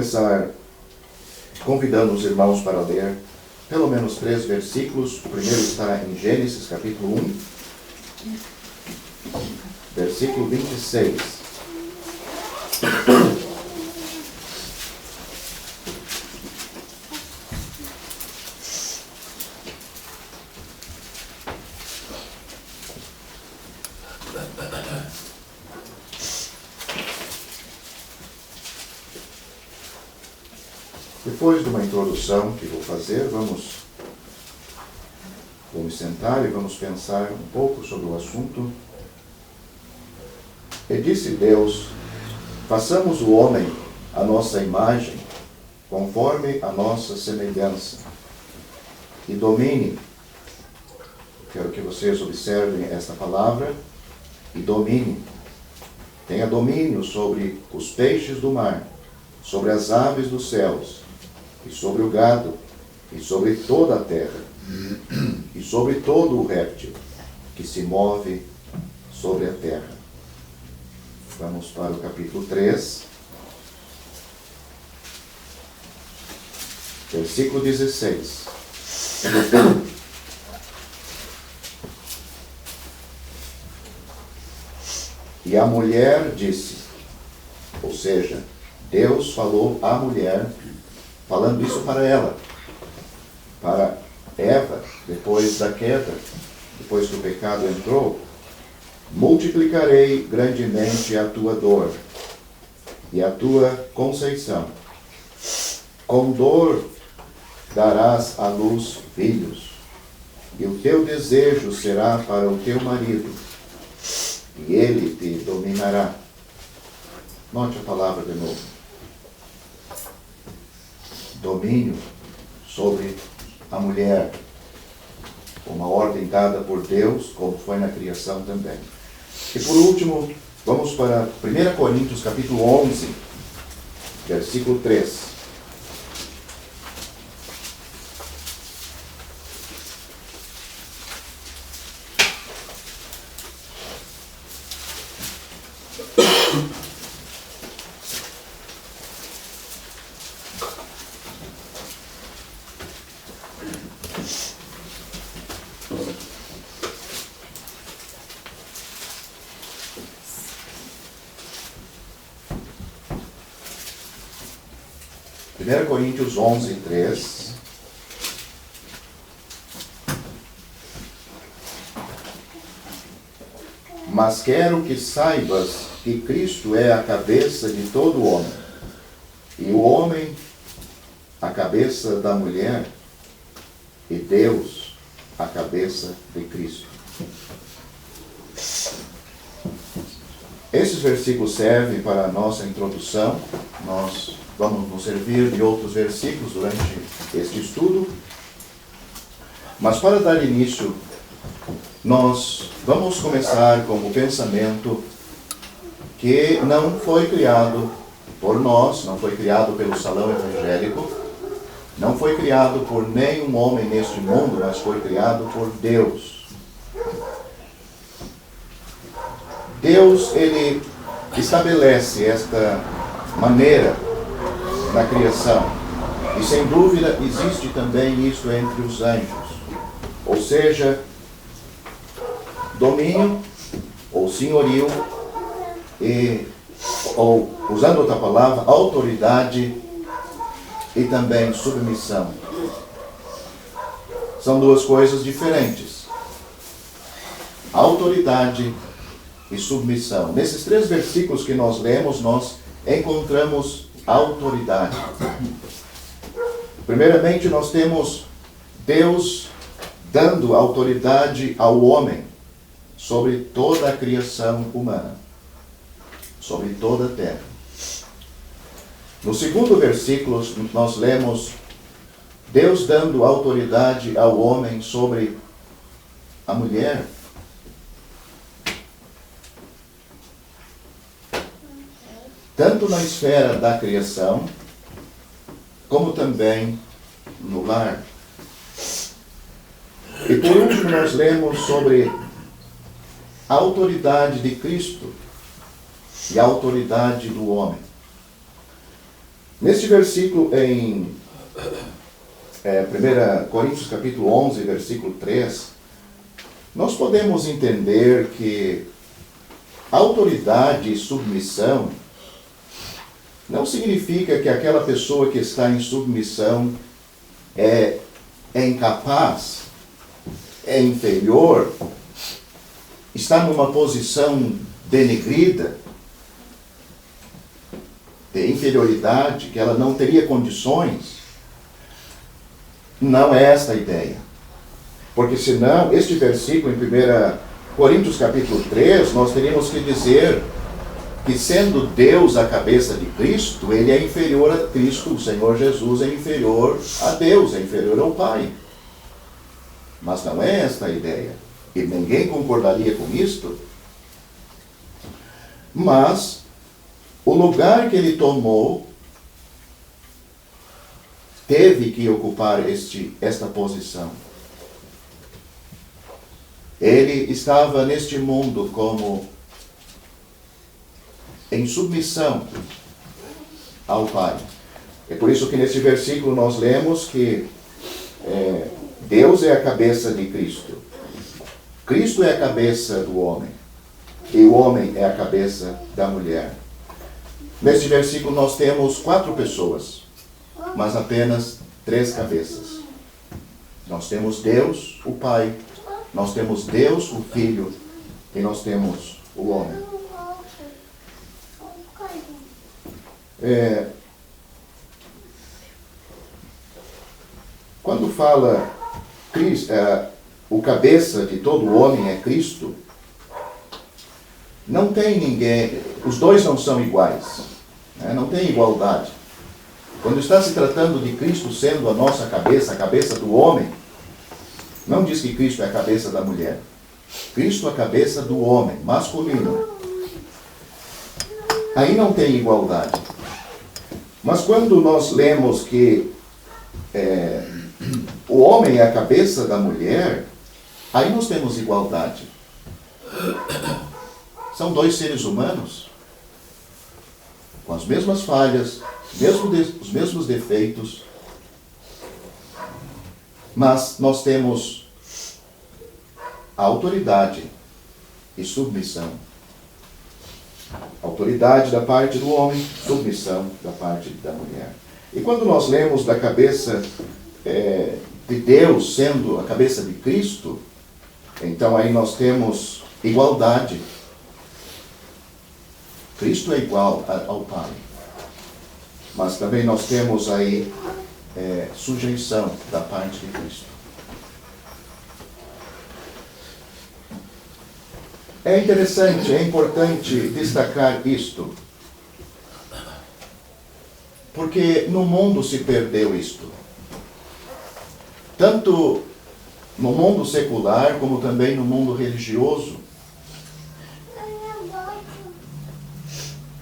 começar convidando os irmãos para ler pelo menos 3 versículos. O primeiro está em Gênesis, capítulo 1, versículo 26. Depois de uma introdução que vou fazer, vamos sentar e vamos pensar um pouco sobre o assunto. E disse Deus: façamos o homem à nossa imagem, conforme a nossa semelhança, e domine. Quero que vocês observem esta palavra, e domine. Tenha domínio sobre os peixes do mar, sobre as aves dos céus, e sobre o gado, e sobre toda a terra, e sobre todo o réptil que se move sobre a terra. Vamos para o capítulo 3, versículo 16. E a mulher disse, ou seja, Deus falou à mulher, falando isso para ela, para Eva, depois da queda, depois que o pecado entrou: multiplicarei grandemente a tua dor e a tua conceição. Com dor darás à luz filhos, e o teu desejo será para o teu marido, e ele te dominará. Note a palavra de novo. Domínio sobre a mulher. Uma ordem dada por Deus, como foi na criação também. E por último, vamos para 1 Coríntios capítulo 11, versículo 3. Coríntios 11, 3. Mas quero que saibas que Cristo é a cabeça de todo homem, e o homem a cabeça da mulher, e Deus a cabeça de Cristo. Esses versículos servem para a nossa introdução. Nós vamos nos servir de outros versículos durante este estudo. Mas para dar início, nós vamos começar com o pensamento que não foi criado por nós, não foi criado pelo salão evangélico, não foi criado por nenhum homem neste mundo, mas foi criado por Deus. Deus, ele estabelece esta maneira na criação. E sem dúvida existe também isso entre os anjos. Ou seja, domínio ou senhorio ou, usando outra palavra, autoridade e também submissão. São duas coisas diferentes. Autoridade e submissão. Nesses 3 versículos que nós lemos, nós encontramos autoridade. Primeiramente, nós temos Deus dando autoridade ao homem sobre toda a criação humana, sobre toda a terra. No segundo versículo, nós lemos Deus dando autoridade ao homem sobre a mulher. Tanto na esfera da criação, como também no lar. E por último, nós lemos sobre a autoridade de Cristo e a autoridade do homem. Neste versículo em 1 Coríntios capítulo 11, versículo 3, nós podemos entender que autoridade e submissão não significa que aquela pessoa que está em submissão é incapaz, é inferior, está numa posição denegrida, de inferioridade, que ela não teria condições. Não é esta a ideia. Porque senão, este versículo em 1 Coríntios capítulo 3, nós teríamos que dizer que sendo Deus a cabeça de Cristo, ele é inferior a Cristo, o Senhor Jesus é inferior a Deus, é inferior ao Pai. Mas não é esta a ideia. E ninguém concordaria com isto. Mas o lugar que ele tomou teve que ocupar esta posição. Ele estava neste mundo como em submissão ao Pai. É por isso que nesse versículo nós lemos que Deus é a cabeça de Cristo. Cristo é a cabeça do homem. E o homem é a cabeça da mulher. Neste versículo nós temos 4 pessoas, mas apenas 3 cabeças. Nós temos Deus, o Pai, nós temos Deus, o Filho, e nós temos o homem. Quando fala Cristo, o cabeça de todo homem é Cristo, não tem ninguém, os dois não são iguais, né? Não tem igualdade. Quando está se tratando de Cristo sendo a nossa cabeça, a cabeça do homem, não diz que Cristo é a cabeça da mulher. Cristo é a cabeça do homem, masculino. Aí não tem igualdade. Mas quando nós lemos que o homem é a cabeça da mulher, aí nós temos igualdade. São 2 seres humanos, com as mesmas falhas, os mesmos defeitos, mas nós temos autoridade e submissão. Autoridade da parte do homem, submissão da parte da mulher. E quando nós lemos da cabeça de Deus sendo a cabeça de Cristo, então aí nós temos igualdade. Cristo é igual ao Pai. Mas também nós temos aí sujeição da parte de Cristo. É interessante, é importante destacar isto, porque no mundo se perdeu isto. Tanto no mundo secular, como também no mundo religioso.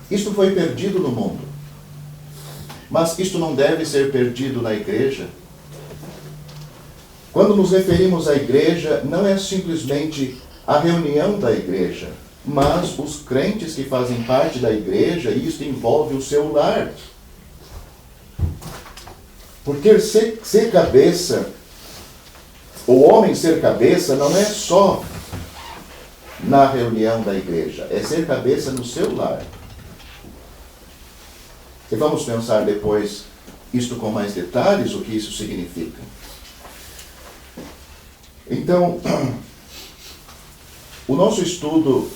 Isto foi perdido no mundo. Mas isto não deve ser perdido na igreja. Quando nos referimos à igreja, não é simplesmente a reunião da igreja, mas os crentes que fazem parte da igreja, e isto envolve o seu lar. Porque ser cabeça, o homem ser cabeça, não é só na reunião da igreja, é ser cabeça no seu lar. E vamos pensar depois, isto com mais detalhes, o que isso significa. Então, o nosso estudo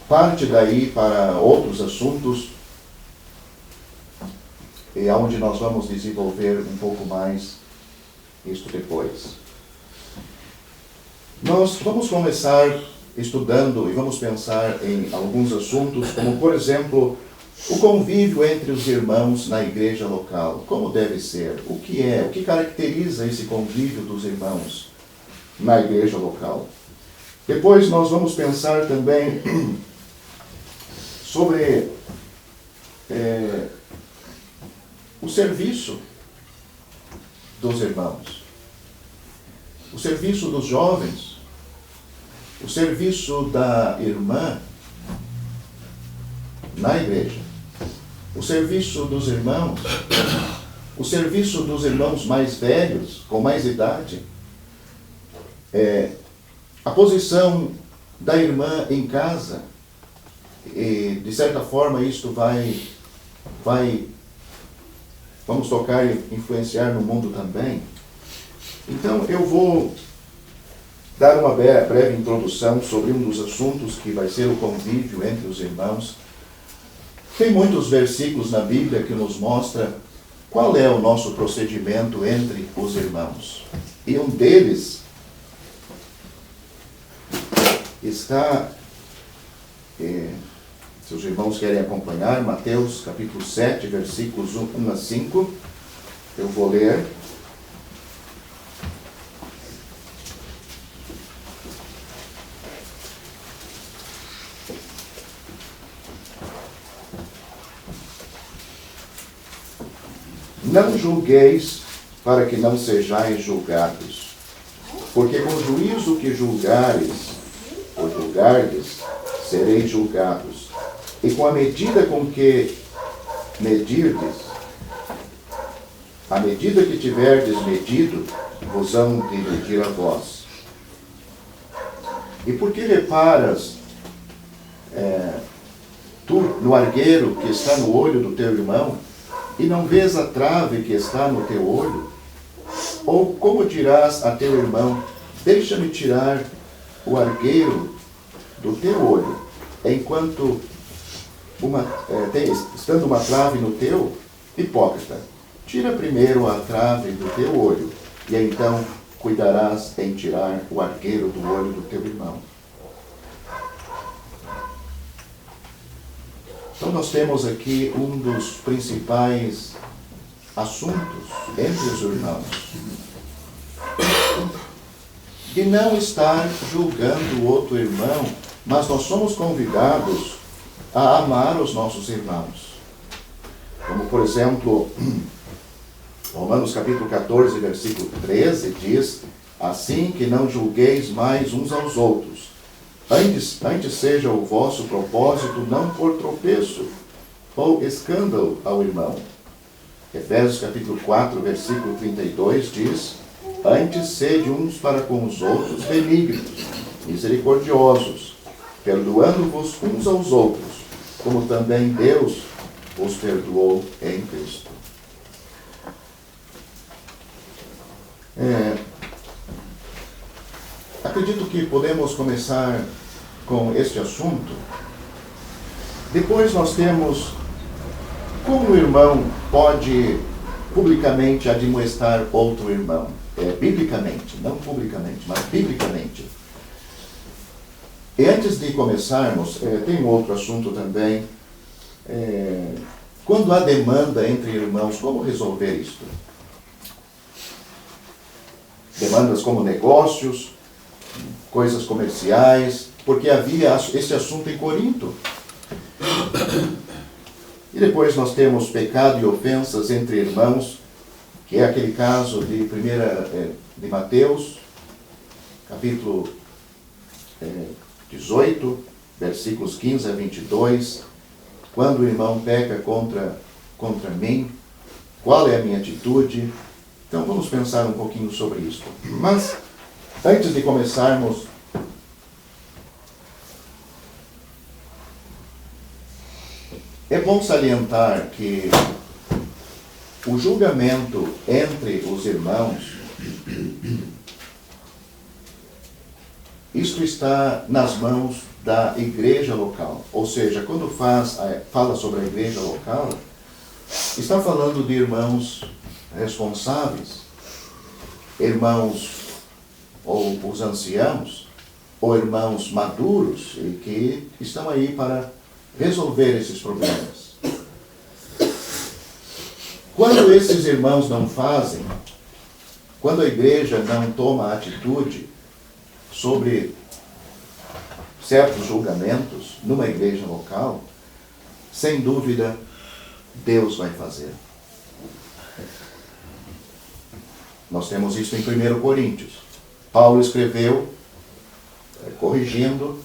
parte daí para outros assuntos, e aonde nós vamos desenvolver um pouco mais isto depois. Nós vamos começar estudando e vamos pensar em alguns assuntos, como por exemplo, o convívio entre os irmãos na igreja local. Como deve ser? O que caracteriza esse convívio dos irmãos na igreja local? Depois nós vamos pensar também sobre o serviço dos irmãos, o serviço dos jovens, o serviço da irmã na igreja. o serviço dos irmãos, o serviço dos irmãos mais velhos, com mais idade, a posição da irmã em casa, e de certa forma isto vamos tocar e influenciar no mundo também. Então eu vou dar uma breve introdução sobre um dos assuntos que vai ser o convívio entre os irmãos. Tem muitos versículos na Bíblia que nos mostra qual é o nosso procedimento entre os irmãos. E um deles está, se os irmãos querem acompanhar, Mateus capítulo 7, versículos 1 a 5, eu vou ler. Não julgueis, para que não sejais julgados, porque com o juízo que julgares, ou julgardes, sereis julgados, e com a medida com que medirdes, a medida que tiverdes medido, vos hão de medir a vós. E por que reparas tu no argueiro que está no olho do teu irmão, e não vês a trave que está no teu olho? Ou como dirás a teu irmão, deixa-me tirar o argueiro do teu olho, enquanto estando uma trave no teu? Hipócrita, tira primeiro a trave do teu olho, e então cuidarás em tirar o argueiro do olho do teu irmão. Então nós temos aqui um dos principais assuntos entre os irmãos, de não estar julgando o outro irmão, mas nós somos convidados a amar os nossos irmãos. Como, por exemplo, Romanos capítulo 14, versículo 13, diz: assim que não julgueis mais uns aos outros, antes seja o vosso propósito não por tropeço ou escândalo ao irmão. Efésios capítulo 4, versículo 32 diz: antes sede uns para com os outros benignos, misericordiosos, perdoando-vos uns aos outros, como também Deus vos perdoou em Cristo. Acredito que podemos começar com este assunto. Depois nós temos como o irmão pode publicamente admoestar outro irmão. Biblicamente, não publicamente, mas biblicamente. E antes de começarmos, tem um outro assunto também. Quando há demanda entre irmãos, como resolver isto? Demandas como negócios, coisas comerciais, porque havia esse assunto em Corinto. E depois nós temos pecado e ofensas entre irmãos, que é aquele caso de Mateus, capítulo 18, versículos 15 a 22, quando o irmão peca contra mim, qual é a minha atitude? Então vamos pensar um pouquinho sobre isso. Mas, antes de começarmos, é bom salientar que o julgamento entre os irmãos, isto está nas mãos da igreja local. Ou seja, quando fala sobre a igreja local, está falando de irmãos responsáveis, irmãos ou os anciãos, ou irmãos maduros, e que estão aí para resolver esses problemas. Quando esses irmãos não fazem, quando a igreja não toma atitude sobre certos julgamentos numa igreja local, sem dúvida, Deus vai fazer. Nós temos isso em 1 Coríntios. Paulo escreveu, corrigindo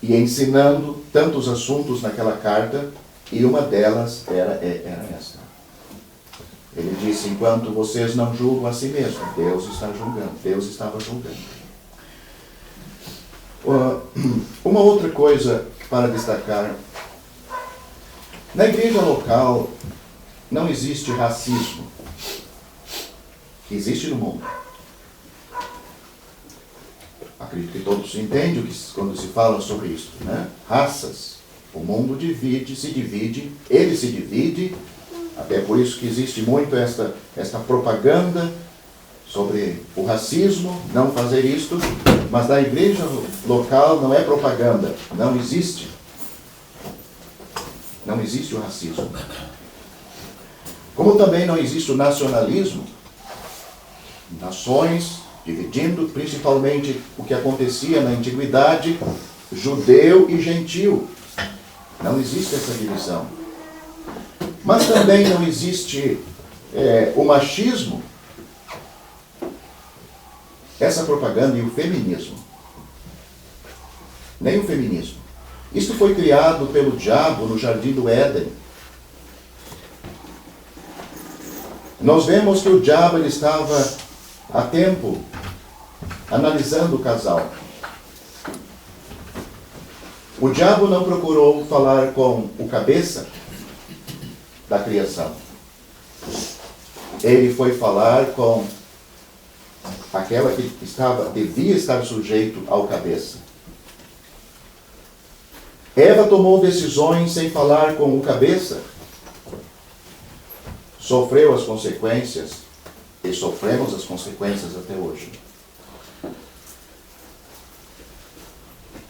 e ensinando tantos assuntos naquela carta, E uma delas era esta. Ele disse, enquanto vocês não julgam a si mesmos, Deus está julgando. Deus estava julgando. Uma outra coisa para destacar. Na igreja local não existe racismo. Que existe no mundo. Acredito que todos entendem quando se fala sobre isso, né? Raças. O mundo se divide, ele se divide, até por isso que existe muito esta propaganda sobre o racismo, não fazer isto, mas na igreja local não é propaganda, não existe. Não existe o racismo. Como também não existe o nacionalismo, nações dividindo principalmente o que acontecia na antiguidade, judeu e gentil. Não existe essa divisão. Mas também não existe o machismo, essa propaganda e o feminismo. Nem o feminismo. Isto foi criado pelo diabo no Jardim do Éden. Nós vemos que o diabo ele estava há tempo analisando o casal. O diabo não procurou falar com o cabeça da criação. Ele foi falar com aquela que devia estar sujeito ao cabeça. Eva tomou decisões sem falar com o cabeça. Sofreu as consequências e sofremos as consequências até hoje.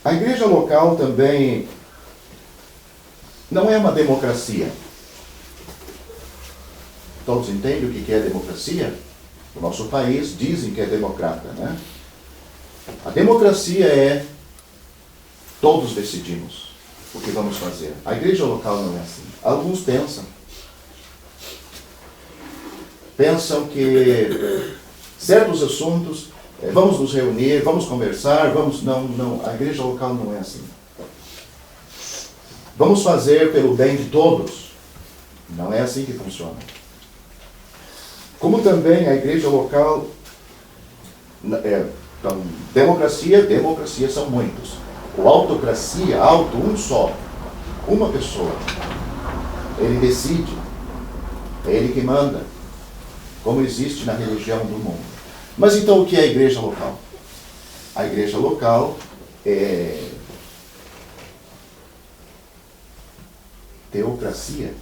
A igreja local também não é uma democracia. Todos entendem o que é democracia? O nosso país dizem que é democrata, né? A democracia é todos decidimos o que vamos fazer. A igreja local não é assim. Alguns pensam que certos assuntos vamos nos reunir, vamos conversar, não, a igreja local não é assim. Vamos fazer pelo bem de todos. Não é assim que funciona. Como também a igreja local, então, democracia são muitos. O autocracia, um só, uma pessoa. Ele decide, é ele que manda, como existe na religião do mundo. Mas então o que é a igreja local? A igreja local é teocracia.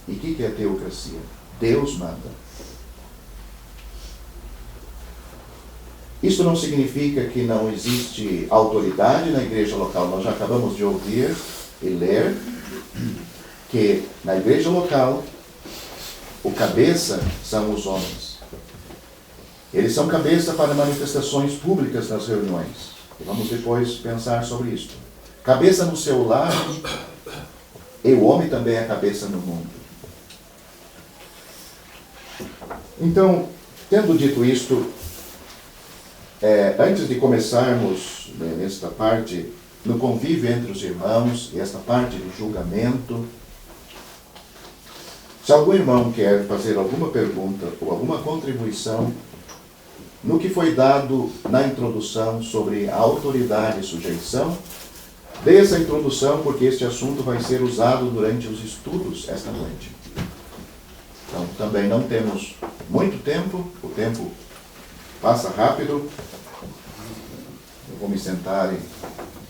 E o que é teocracia? Deus manda. Isso não significa que não existe autoridade na igreja local. Nós já acabamos de ouvir e ler que na igreja local o cabeça são os homens. Eles são cabeça para manifestações públicas nas reuniões. E vamos depois pensar sobre isso. Cabeça no seu lar, e o homem também é cabeça no mundo. Então, tendo dito isto, antes de começarmos nesta parte, no convívio entre os irmãos, e esta parte do julgamento, se algum irmão quer fazer alguma pergunta ou alguma contribuição no que foi dado na introdução sobre a autoridade e sujeição, dê essa introdução porque este assunto vai ser usado durante os estudos esta noite. Então, também não temos muito tempo, o tempo passa rápido. Eu vou me sentar e,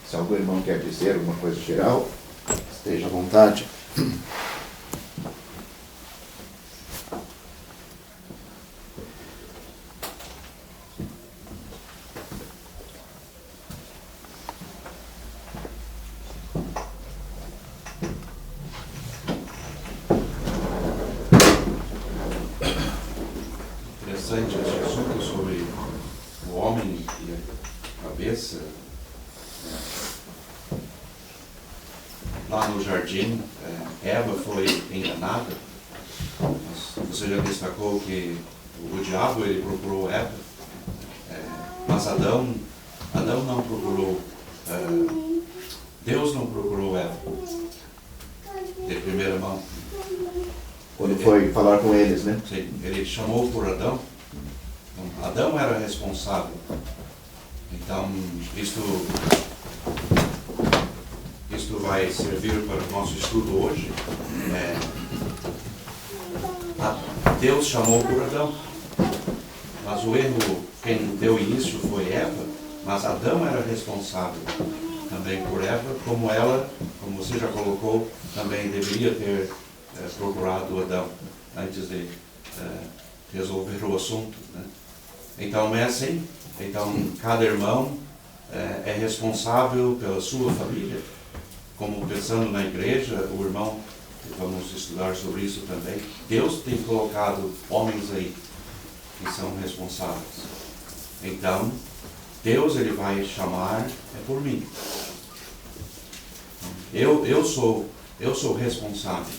se algum irmão quer dizer alguma coisa geral, esteja à vontade. Interessante esse assunto sobre o homem e a cabeça. Lá no jardim, Eva foi enganada. Você já destacou que o diabo ele procurou Eva, mas Adão não procurou, Deus não procurou Eva. foi falar com eles, né? Sim, ele chamou por Adão. Então, Adão era responsável. Então, isto vai servir para o nosso estudo hoje. Deus chamou por Adão. Mas o erro, quem deu início foi Eva, mas Adão era responsável também por Eva, como ela, como você já colocou, também deveria ter procurado Adão antes de resolver o assunto, né? Então é assim. Então cada irmão é responsável pela sua família. Como pensando na igreja, o irmão, vamos estudar sobre isso também, Deus tem colocado homens aí que são responsáveis. Então, Deus ele vai chamar por mim. Eu sou responsável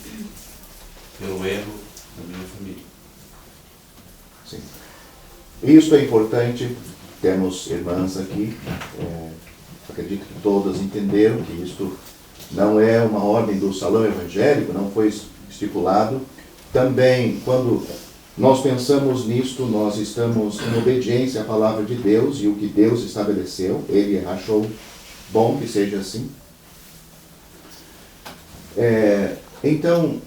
pelo erro da minha família. Sim. Isso é importante. Temos irmãs aqui. Acredito que todas entenderam que isto não é uma ordem do salão evangélico, não foi estipulado. Também, quando nós pensamos nisto, nós estamos em obediência à palavra de Deus e o que Deus estabeleceu. Ele achou bom que seja assim. Então,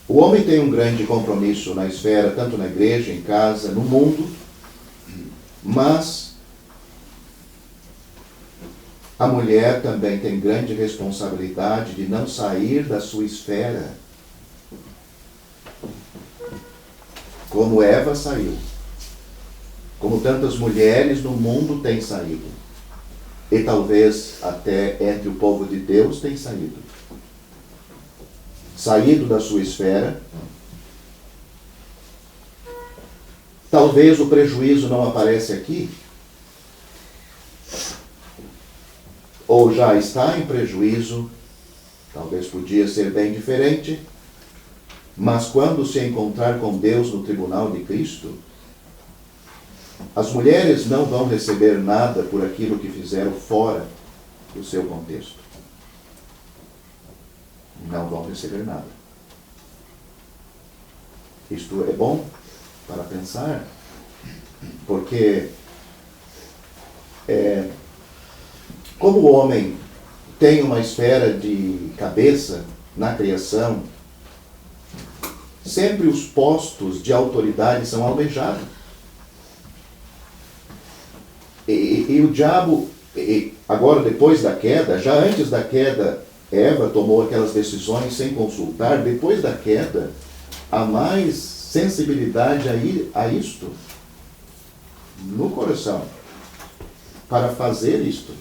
o homem tem um grande compromisso na esfera, tanto na igreja, em casa, no mundo, mas a mulher também tem grande responsabilidade de não sair da sua esfera, como Eva saiu, como tantas mulheres no mundo têm saído, e talvez até entre o povo de Deus têm saído da sua esfera. Talvez o prejuízo não aparece aqui, ou já está em prejuízo, talvez podia ser bem diferente, mas quando se encontrar com Deus no tribunal de Cristo, as mulheres não vão receber nada por aquilo que fizeram fora do seu contexto. Não vão receber nada. Isto é bom para pensar, porque como o homem tem uma esfera de cabeça na criação, sempre os postos de autoridade são almejados. E o diabo, agora depois da queda, já antes da queda, Eva tomou aquelas decisões sem consultar. Depois da queda, há mais sensibilidade a isto no coração para fazer isto,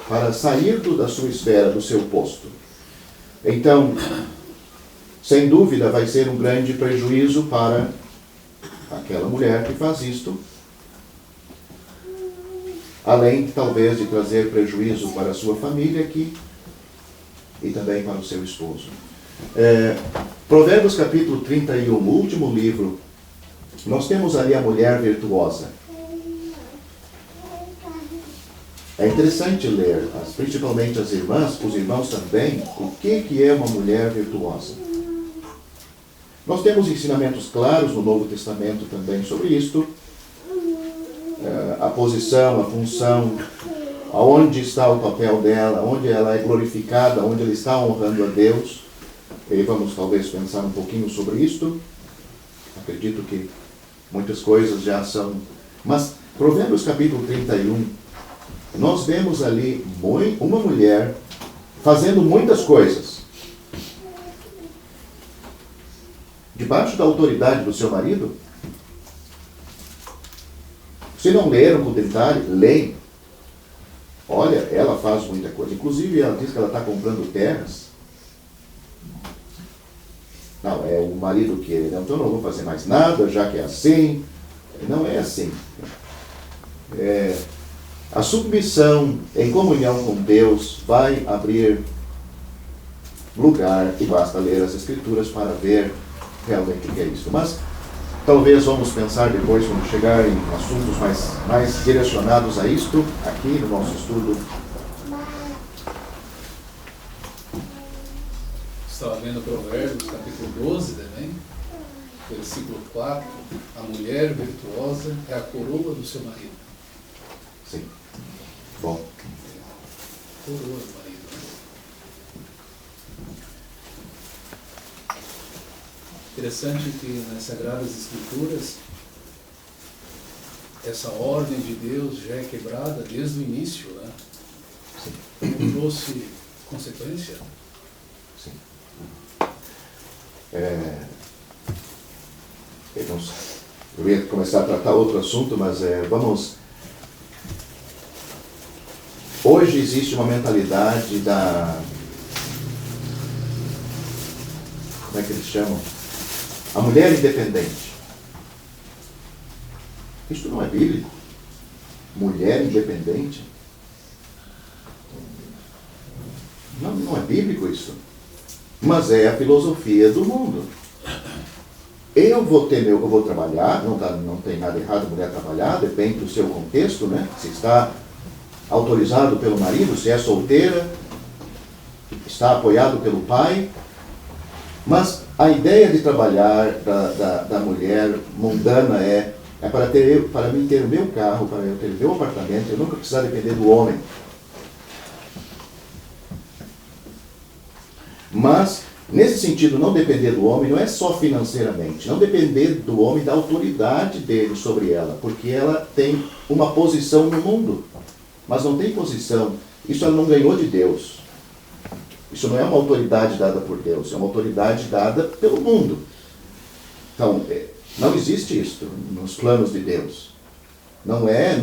para sair da sua esfera, do seu posto. Então, sem dúvida, vai ser um grande prejuízo para aquela mulher que faz isto, além, talvez, de trazer prejuízo para a sua família aqui e também para o seu esposo. Provérbios capítulo 31, o último livro, nós temos ali a mulher virtuosa. É interessante ler, principalmente as irmãs, os irmãos também, o que é uma mulher virtuosa. Nós temos ensinamentos claros no Novo Testamento também sobre isto, a posição, a função, aonde está o papel dela, onde ela é glorificada, onde ela está honrando a Deus. E vamos talvez pensar um pouquinho sobre isto. Acredito que muitas coisas já são... Mas, Provérbios capítulo 31, nós vemos ali uma mulher fazendo muitas coisas. Debaixo da autoridade do seu marido. Se não leram com detalhe, leem. Olha, ela faz muita coisa. Inclusive, ela diz que ela está comprando terras. Não, é o marido que... Então, eu não vou fazer mais nada, já que é assim. Não é assim. A submissão em comunhão com Deus vai abrir lugar, e basta ler as Escrituras para ver realmente o que é isso. Mas talvez vamos pensar depois, quando chegar em assuntos mais direcionados a isto, aqui no nosso estudo. Estava lendo Provérbios, capítulo 12 também, versículo 4, a mulher virtuosa é a coroa do seu marido. Sim. Bom. Coroa do marido. Interessante que nas Sagradas Escrituras essa ordem de Deus já é quebrada desde o início, né? Não trouxe consequência. Sim. Eu ia começar a tratar outro assunto, mas vamos... Hoje existe uma mentalidade da... Como é que eles chamam? A mulher independente. Isto não é bíblico. Mulher independente. Não é bíblico isso. Mas é a filosofia do mundo. Eu vou trabalhar, não tem nada errado a mulher trabalhar, depende do seu contexto, né? Se está autorizado pelo marido, se é solteira, está apoiado pelo pai. Mas a ideia de trabalhar da mulher mundana é para mim ter o meu carro, para eu ter o meu apartamento, eu nunca precisar depender do homem. Mas, nesse sentido, não depender do homem não é só financeiramente, não depender do homem da autoridade dele sobre ela, porque ela tem uma posição no mundo, mas não tem posição. Isso ela não ganhou de Deus. Isso não é uma autoridade dada por Deus, é uma autoridade dada pelo mundo. Então, não existe isso nos planos de Deus. Não é.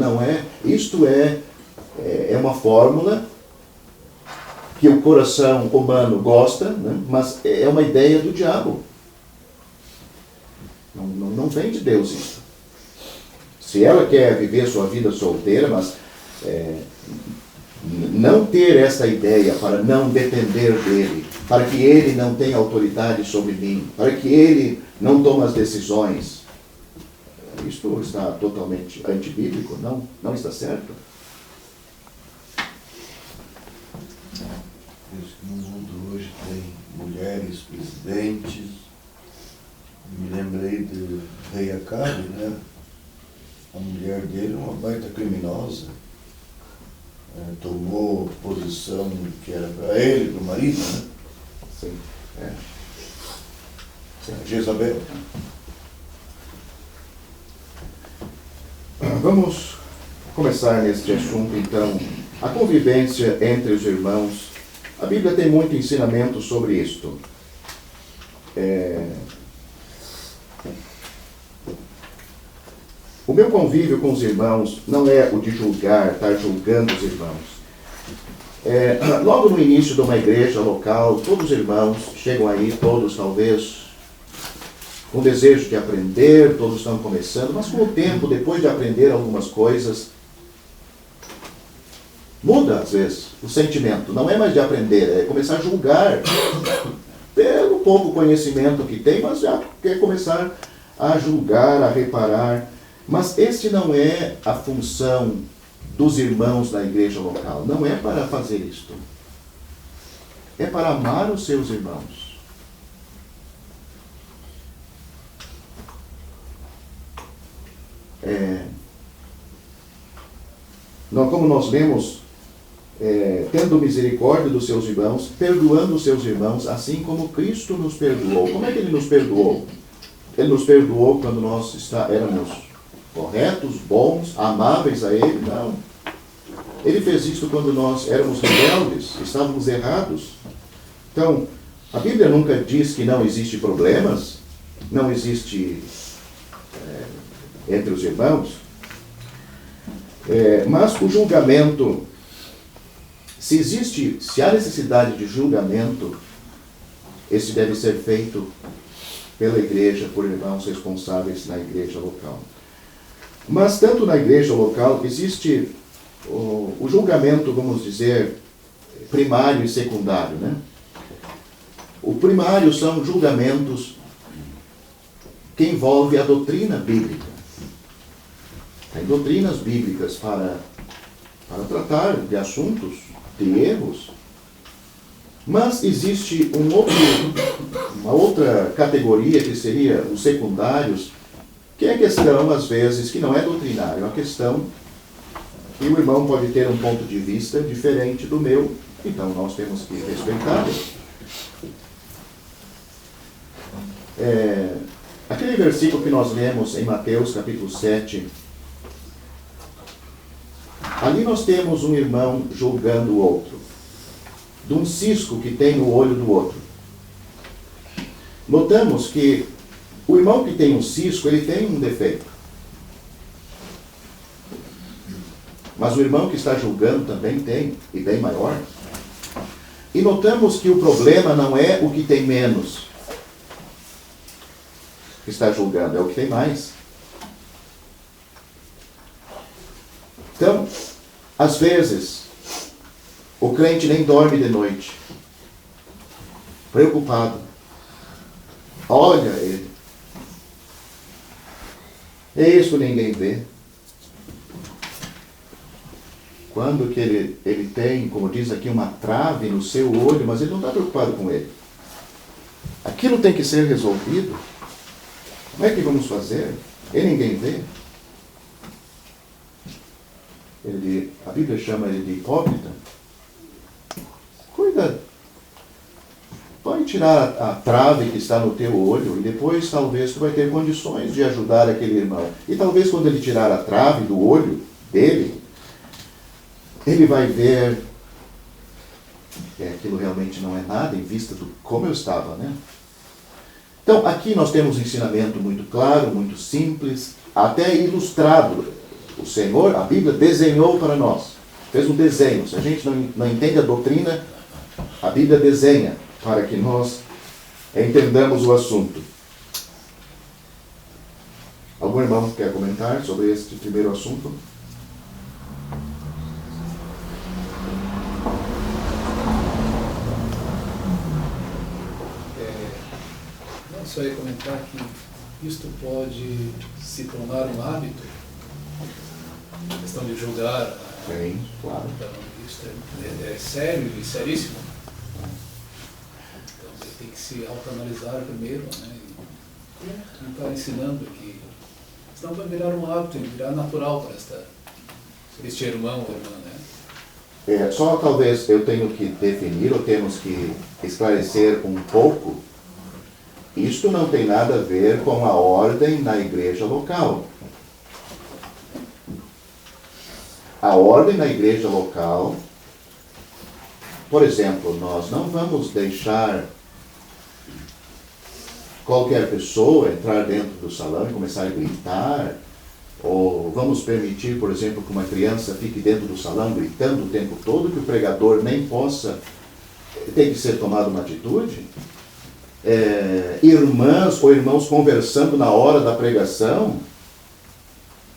Isto é uma fórmula que o coração humano gosta, né? Mas é uma ideia do diabo. Não vem de Deus isso. Se ela quer viver sua vida solteira, mas não ter essa ideia para não depender dele, para que ele não tenha autoridade sobre mim, para que ele não tome as decisões, isto está totalmente antibíblico, não está certo. No mundo hoje tem mulheres presidentes. Me lembrei do rei Acabe, né? A mulher dele é uma baita criminosa. Tomou posição que era para ele, para o marido, né? Sim. Jezabel. Vamos começar neste assunto, então. A convivência entre os irmãos. A Bíblia tem muito ensinamento sobre isto. O meu convívio com os irmãos não é o de julgar, estar julgando os irmãos. Logo no início de uma igreja local, todos os irmãos chegam aí, todos talvez com desejo de aprender, todos estão começando, mas com o tempo, depois de aprender algumas coisas, muda às vezes o sentimento. Não é mais de aprender, é começar a julgar pelo pouco conhecimento que tem, mas já quer começar a julgar, a reparar. Mas este não é a função dos irmãos da igreja local. Não é para fazer isto. É para amar os seus irmãos. Como nós lemos, tendo misericórdia dos seus irmãos, perdoando os seus irmãos, assim como Cristo nos perdoou. Como é que Ele nos perdoou? Ele nos perdoou quando nós éramos corretos, bons, amáveis a Ele? Não. Ele fez isso quando nós éramos rebeldes, estávamos errados. Então, a Bíblia nunca diz que não existe problemas, não existe entre os irmãos, mas o julgamento, se há necessidade de julgamento, esse deve ser feito pela igreja, por irmãos responsáveis na igreja local. Mas tanto na igreja local existe o julgamento, vamos dizer, primário e secundário, né? O primário são julgamentos que envolvem a doutrina bíblica. Tem doutrinas bíblicas para tratar de assuntos, de erros. Mas existe uma outra categoria que seria os secundários, que é a questão, às vezes, que não é doutrinária, é uma questão que o irmão pode ter um ponto de vista diferente do meu, então nós temos que respeitá-lo. Aquele versículo que nós lemos em Mateus capítulo 7, ali nós temos um irmão julgando o outro, de um cisco que tem no olho do outro. Notamos que o irmão que tem um cisco, ele tem um defeito. Mas o irmão que está julgando também tem, e bem maior. E notamos que o problema não é o que tem menos que está julgando, é o que tem mais. Então, às vezes, o crente nem dorme de noite, preocupado. Olha ele. É isso que ninguém vê. Quando que ele tem, como diz aqui, uma trave no seu olho, mas ele não está preocupado com ele. Aquilo tem que ser resolvido. Como é que vamos fazer? E ninguém vê. A Bíblia chama ele de hipócrita. Cuida. Vai tirar a trave que está no teu olho e depois talvez tu vai ter condições de ajudar aquele irmão. E talvez quando ele tirar a trave do olho dele, ele vai ver que aquilo realmente não é nada em vista do como eu estava, né? Então, aqui nós temos um ensinamento muito claro, muito simples, até ilustrado. O Senhor, a Bíblia, desenhou para nós. Fez um desenho. Se a gente não entende a doutrina, a Bíblia desenha para que nós entendamos o assunto. Algum irmão quer comentar sobre este primeiro assunto? Só ia comentar que isto pode se tornar um hábito, a questão de julgar. Sim, claro. Então, isso é sério e seríssimo. Então, você tem que se autoanalisar primeiro, né? E estar ensinando aqui. Senão vai virar um hábito, vai virar natural para este irmão ou irmã, né? Só talvez eu tenho que definir, ou temos que esclarecer um pouco. Isto não tem nada a ver com a ordem na igreja local. A ordem na igreja local, por exemplo, nós não vamos deixar qualquer pessoa entrar dentro do salão e começar a gritar, ou vamos permitir, por exemplo, que uma criança fique dentro do salão gritando o tempo todo, que o pregador nem possa, tem que ser tomada uma atitude. Irmãs ou irmãos conversando na hora da pregação,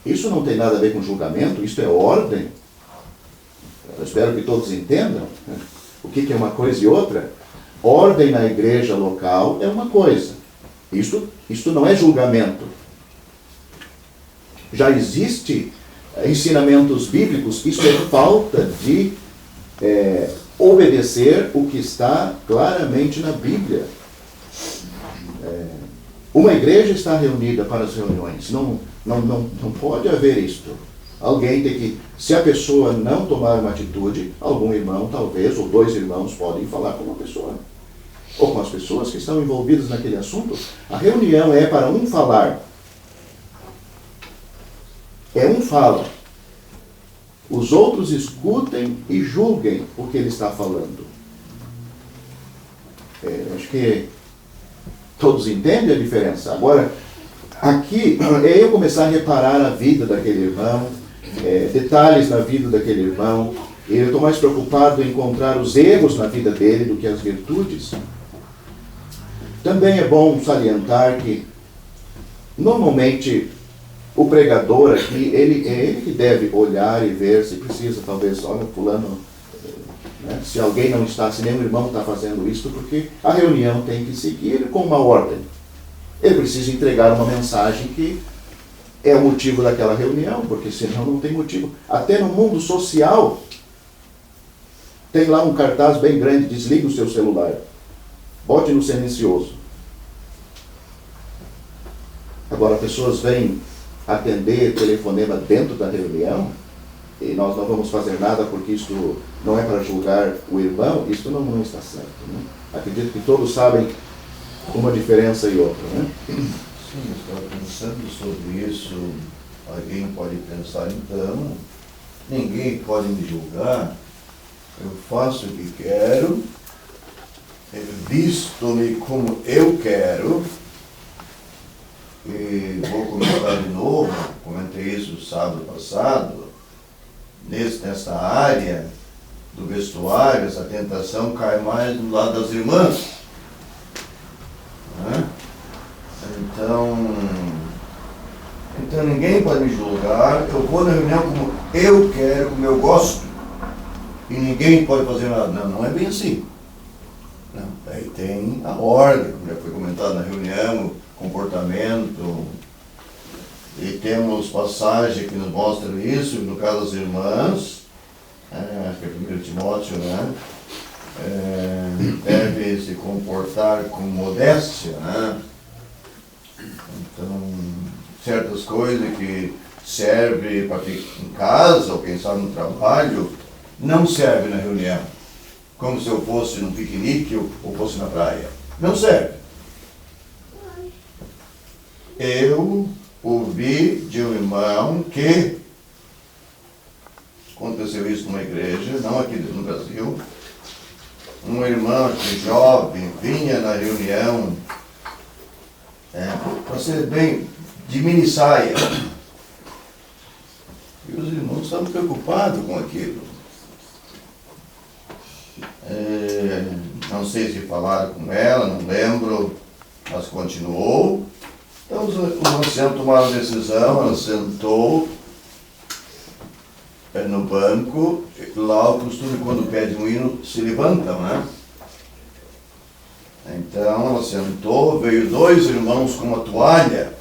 isso não tem nada a ver com julgamento, isso é ordem. Eu espero que todos entendam o que é uma coisa e outra. Ordem na igreja local é uma coisa, isto não é julgamento. Já existe ensinamentos bíblicos, isso é falta de obedecer o que está claramente na Bíblia. Uma igreja está reunida para as reuniões. Não pode haver isto. Alguém tem que... Se a pessoa não tomar uma atitude, algum irmão, talvez, ou dois irmãos podem falar com uma pessoa. Ou com as pessoas que estão envolvidas naquele assunto. A reunião é para um falar. Um fala. Os outros escutem e julguem o que ele está falando. Acho que todos entendem a diferença. Agora, aqui é eu começar a reparar a vida daquele irmão, detalhes na vida daquele irmão, e eu estou mais preocupado em encontrar os erros na vida dele do que as virtudes. Também é bom salientar que, normalmente, o pregador aqui, ele que deve olhar e ver se precisa, talvez, olha, fulano... Se alguém não está, se nenhum irmão está fazendo isso, porque a reunião tem que seguir com uma ordem. Ele precisa entregar uma mensagem que é o motivo daquela reunião, porque senão não tem motivo. Até no mundo social, tem lá um cartaz bem grande, desligue o seu celular. Bote no silencioso. Agora, pessoas vêm atender telefonema dentro da reunião e nós não vamos fazer nada porque isto não é para julgar o irmão, isso não está certo. Né? Acredito que todos sabem uma diferença e outra. Né? Sim, eu estava pensando sobre isso. Alguém pode pensar, então, ninguém pode me julgar, eu faço o que quero, visto-me como eu quero, e vou comentar de novo, comentei isso sábado passado, nessa área do vestuário, essa tentação cai mais do lado das irmãs. Né? Então ninguém pode me julgar, eu vou na reunião como eu quero, como eu gosto, e ninguém pode fazer nada. Não é bem assim. Não. Aí tem a ordem, como já foi comentado na reunião, comportamento, e temos passagem que nos mostram isso, no caso das irmãs, acho que é 1 Timóteo, né? Deve se comportar com modéstia, né? Então, certas coisas que servem para ficar em casa, ou quem sabe no trabalho, não serve na reunião. Como se eu fosse num piquenique ou fosse na praia. Não serve. Eu ouvi de um irmão que aconteceu isso numa igreja, não aqui no Brasil. Um irmão que jovem vinha na reunião, para ser bem, de mini saia. E os irmãos estavam preocupados com aquilo. Não sei se falaram com ela, não lembro, mas continuou. Então os anciãos tomaram a decisão, ela sentou no banco, lá o costume quando pede um hino se levantam, né? Então ela sentou, veio 2 irmãos com uma toalha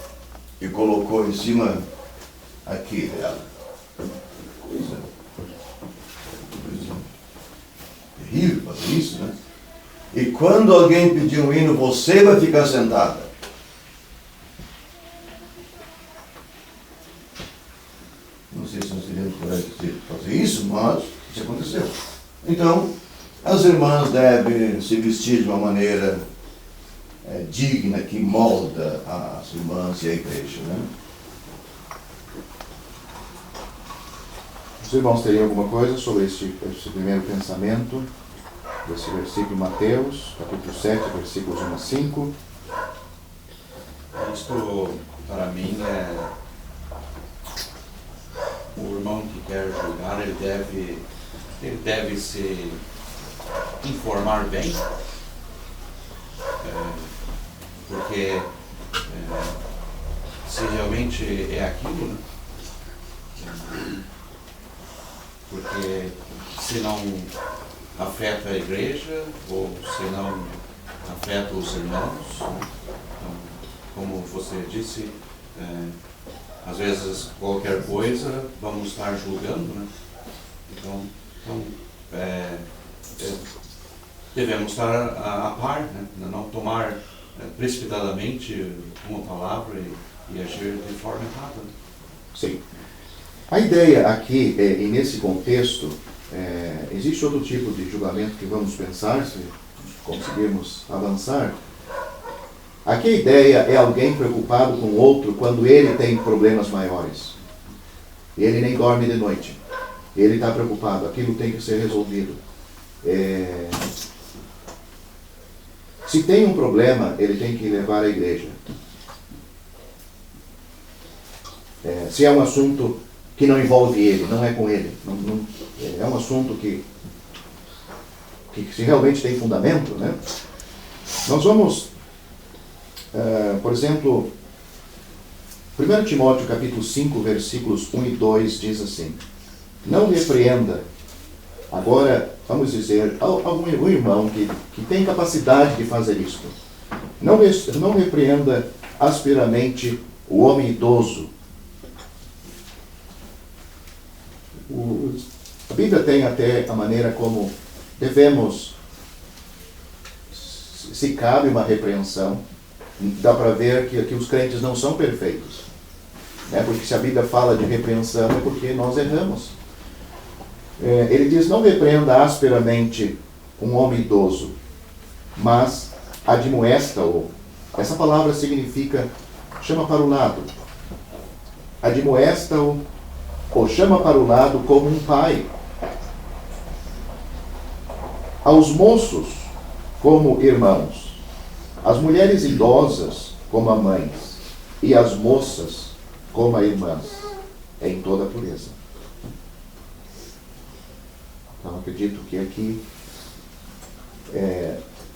e colocou em cima aqui dela. Coisa terrível fazer isso, né? E quando alguém pedir um hino, você vai ficar sentada. Não sei se nós teríamos coragem de fazer isso, mas isso aconteceu. Então, as irmãs devem se vestir de uma maneira digna, que molda as irmãs e a igreja, né? Os irmãos teriam alguma coisa sobre esse primeiro pensamento, desse versículo de Mateus, capítulo 7, versículos 1 a 5? Isto, para mim, o irmão que quer julgar, ele deve se informar bem, porque se realmente é aquilo, né? Porque se não afeta a igreja, ou se não afeta os irmãos, né? Então, como você disse, às vezes qualquer coisa vamos estar julgando, né? Então devemos estar a par, né? Não tomar precipitadamente uma palavra e agir de forma errada. Sim. A ideia aqui, e nesse contexto, existe outro tipo de julgamento que vamos pensar, se conseguirmos avançar. Aqui a ideia é alguém preocupado com o outro quando ele tem problemas maiores. Ele nem dorme de noite. Ele está preocupado, aquilo tem que ser resolvido. Se tem um problema, ele tem que levar à igreja. Se é um assunto que não envolve ele, não é com ele, é um assunto que se realmente tem fundamento, né? Nós vamos, por exemplo, 1 Timóteo capítulo 5, versículos 1 e 2 diz assim: não repreenda, agora vamos dizer, algum irmão que tem capacidade de fazer isto, não repreenda asperamente o homem idoso. A Bíblia tem até a maneira como devemos, se cabe uma repreensão, dá para ver que os crentes não são perfeitos. Né? Porque se a Bíblia fala de repreensão é porque nós erramos. Ele diz, não repreenda asperamente um homem idoso, mas admoesta-o. Essa palavra significa chama para o lado. Admoesta-o ou chama para o lado como um pai. Aos moços como irmãos, as mulheres idosas como a mães e as moças como a irmãs, em toda a pureza. Então acredito que aqui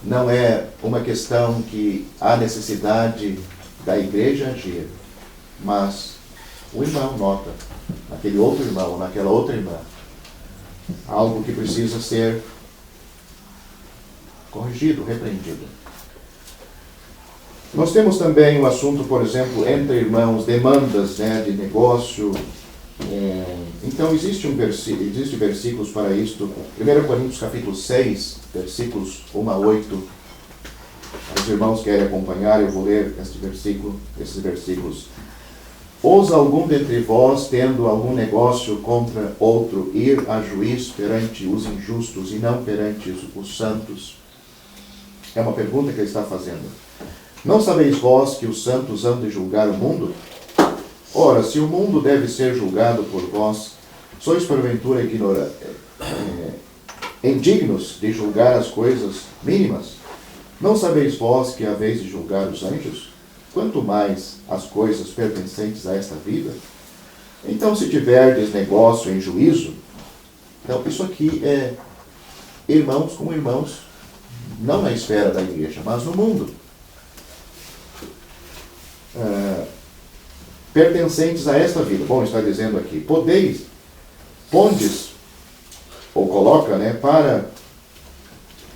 não é uma questão que há necessidade da igreja agir, mas o irmão nota, naquele outro irmão, naquela outra irmã, algo que precisa ser corrigido, repreendido. Nós temos também o assunto, por exemplo, entre irmãos, demandas, né, de negócio. Então existe versículos para isto. 1 Coríntios capítulo 6, versículos 1 a 8. Os irmãos querem acompanhar, eu vou ler esses versículos. Ousa algum dentre vós, tendo algum negócio contra outro, ir a juiz perante os injustos e não perante os santos? É uma pergunta que ele está fazendo. Não sabeis vós que os santos hão de julgar o mundo? Ora, se o mundo deve ser julgado por vós, sois porventura indignos de julgar as coisas mínimas? Não sabeis vós que haveis de julgar os anjos? Quanto mais as coisas pertencentes a esta vida? Então, se tiverdes negócio em juízo, então isso aqui é irmãos com irmãos, não na esfera da igreja, mas no mundo. Pertencentes a esta vida. Bom, está dizendo aqui, pondes, ou coloca, né, para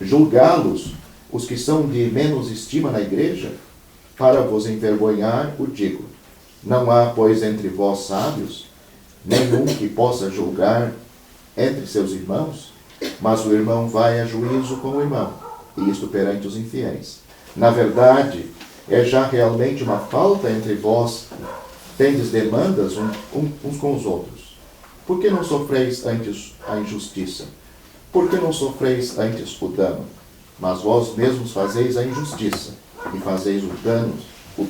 julgá-los, os que são de menos estima na igreja, para vos envergonhar, o digo. Não há, pois, entre vós sábios, nenhum que possa julgar entre seus irmãos, mas o irmão vai a juízo com o irmão, e isto perante os infiéis. Na verdade, é já realmente uma falta entre vós, tendes demandas uns com os outros. Por que não sofreis antes a injustiça? Por que não sofreis antes o dano? Mas vós mesmos fazeis a injustiça, e fazeis o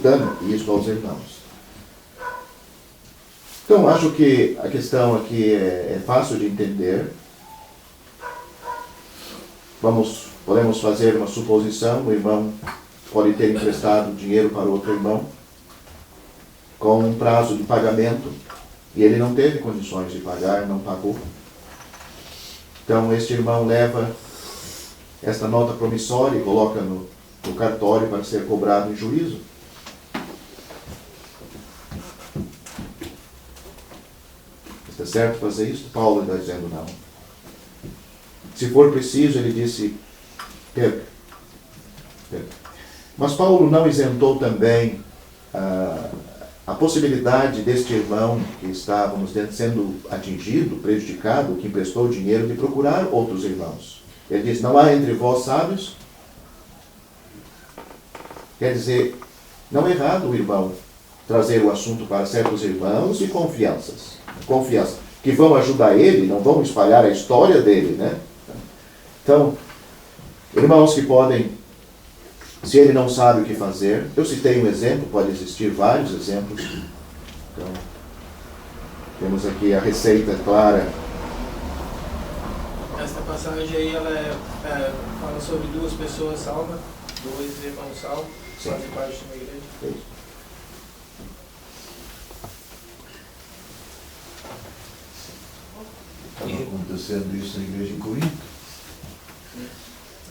dano, e isto aos irmãos. Então, acho que a questão aqui é fácil de entender. Podemos fazer uma suposição. O irmão pode ter emprestado dinheiro para outro irmão com um prazo de pagamento e ele não teve condições de pagar, não pagou. Então, este irmão leva esta nota promissória e coloca no cartório para ser cobrado em juízo. Está certo fazer isso? Paulo está dizendo não. Se for preciso, ele disse, perca. Mas Paulo não isentou também a possibilidade deste irmão que está, vamos dizer, sendo atingido, prejudicado, que emprestou dinheiro, de procurar outros irmãos. Ele diz, não há entre vós sábios? Quer dizer, não é errado o irmão trazer o assunto para certos irmãos e confiança, que vão ajudar ele, não vão espalhar a história dele, né? Então, irmãos que podem, se ele não sabe o que fazer, eu citei um exemplo, pode existir vários exemplos. Então, temos aqui a receita clara. Esta passagem aí, ela fala sobre duas pessoas salvas, dois irmãos salvos, fazem parte de uma igreja. Estava acontecendo isso na igreja em Corinto.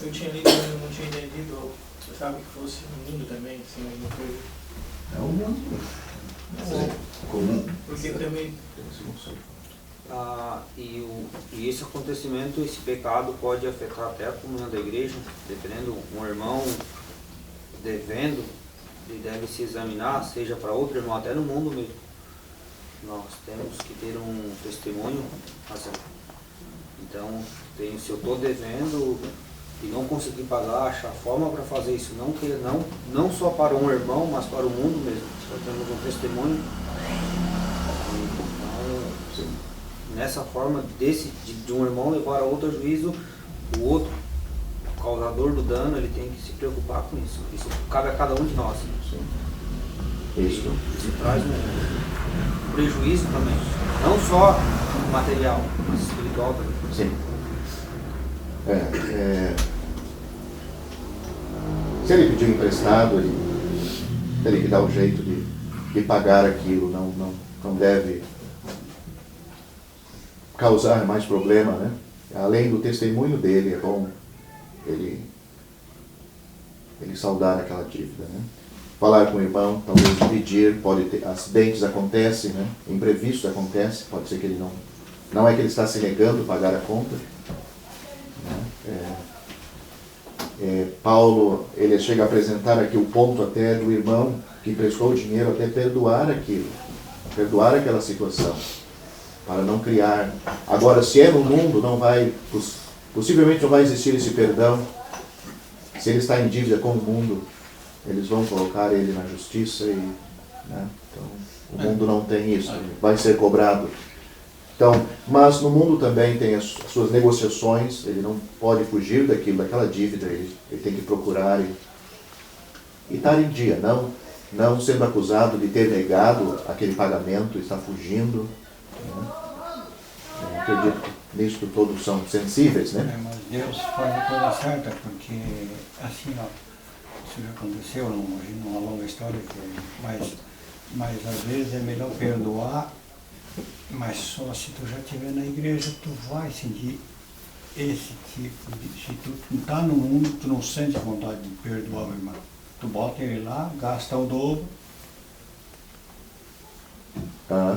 Eu tinha lido, mas eu não tinha entendido. Eu pensava que fosse no mundo também, assim, alguma coisa. É o mundo. Não, Comum. porque também... E esse acontecimento, esse pecado pode afetar até a comunhão da igreja, dependendo, um irmão devendo, ele deve se examinar, seja para outro irmão, até no mundo mesmo. Nós temos que ter um testemunho, assim, Então, se eu estou devendo e não conseguir pagar, achar forma para fazer isso, não só para um irmão, mas para o mundo mesmo. Só temos um testemunho. Então, nessa forma de um irmão levar a outro juízo, o outro, o causador do dano, ele tem que se preocupar com isso. Isso cabe a cada um de nós. Isso. Isso traz um prejuízo também. Não só material, mas espiritual também. Sim. Se ele pediu emprestado, ele tem que dar um jeito de pagar aquilo, não deve causar mais problema, né? Além do testemunho dele, é bom ele saldar aquela dívida, né? Falar com o irmão, talvez pedir, pode ter, acidentes acontecem, né? Imprevistos acontecem, pode ser que ele não é que ele está se negando a pagar a conta, né? Paulo, ele chega a apresentar aqui o ponto até do irmão que prestou o dinheiro, até perdoar aquilo, perdoar aquela situação, para não criar. Agora, se é no mundo, possivelmente não vai existir esse perdão. Se ele está em dívida com o mundo, eles vão colocar ele na justiça e, né? Então, o mundo não tem isso, vai ser cobrado. Então, mas no mundo também tem as suas negociações, ele não pode fugir daquela dívida, ele tem que procurar e estar em dia, não sendo acusado de ter negado aquele pagamento, estar fugindo. Né? Eu acredito que nisso todos são sensíveis, né? Mas Deus faz a coisa certa, porque assim, ó, isso já aconteceu, não imagino uma longa história, mas às vezes é melhor perdoar, mas só se tu já estiver na igreja, tu vai sentir esse tipo de... Se tu não está no mundo, tu não sente vontade de perdoar o irmão. Tu bota ele lá, gasta o dobro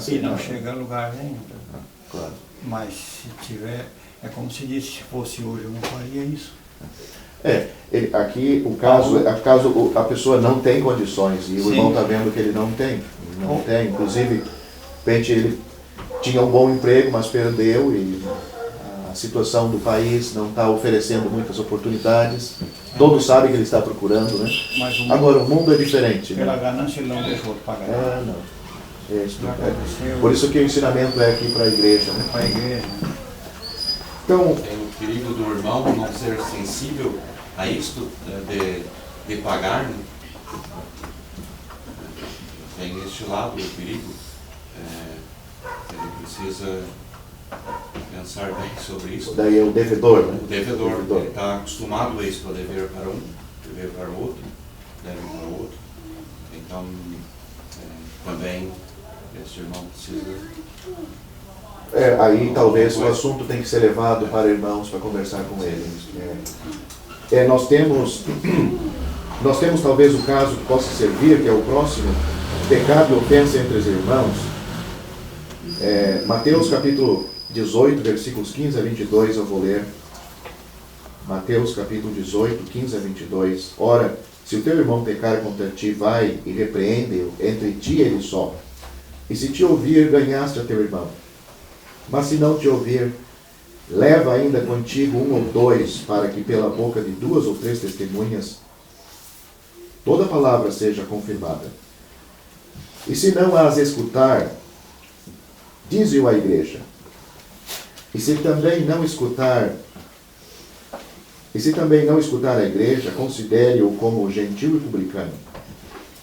e não chega a lugar nenhum. Claro. Mas se tiver, é como se disse, se fosse hoje eu não faria isso. Aqui o caso, a pessoa não tem condições e o irmão está vendo que ele não tem. Inclusive, de repente ele tinha um bom emprego, mas perdeu e a situação do país não está oferecendo muitas oportunidades. Todos sabem que ele está procurando, né? Agora, o mundo é diferente. Pela né? ganância ele não deixou de pagar. Não. Por isso que o ensinamento é aqui para a igreja. Né? Para a igreja. Então, tem o perigo do irmão não ser sensível a isto de pagar, né? Tem este lado do perigo. Ele precisa pensar bem sobre isso. Daí é o devedor, né? O devedor. Ele está acostumado a isso, a dever para um, dever para o outro, deve para o outro. Então, também, esse irmão precisa... aí talvez o assunto tem que ser levado para irmãos para conversar com eles. Nós temos talvez o caso que possa servir, que é o próximo, pecado e ofensa entre os irmãos. Mateus capítulo 18, versículos 15 a 22, eu vou ler. Mateus capítulo 18, 15 a 22. Ora, se o teu irmão pecar contra ti, vai e repreende-o entre ti e ele só. E se te ouvir, ganhaste a teu irmão. Mas se não te ouvir, leva ainda contigo um ou dois, para que pela boca de 2 ou 3 testemunhas toda palavra seja confirmada. E se não as escutar, dize-o à igreja. E se também não escutar a igreja, considere-o como gentil e publicano.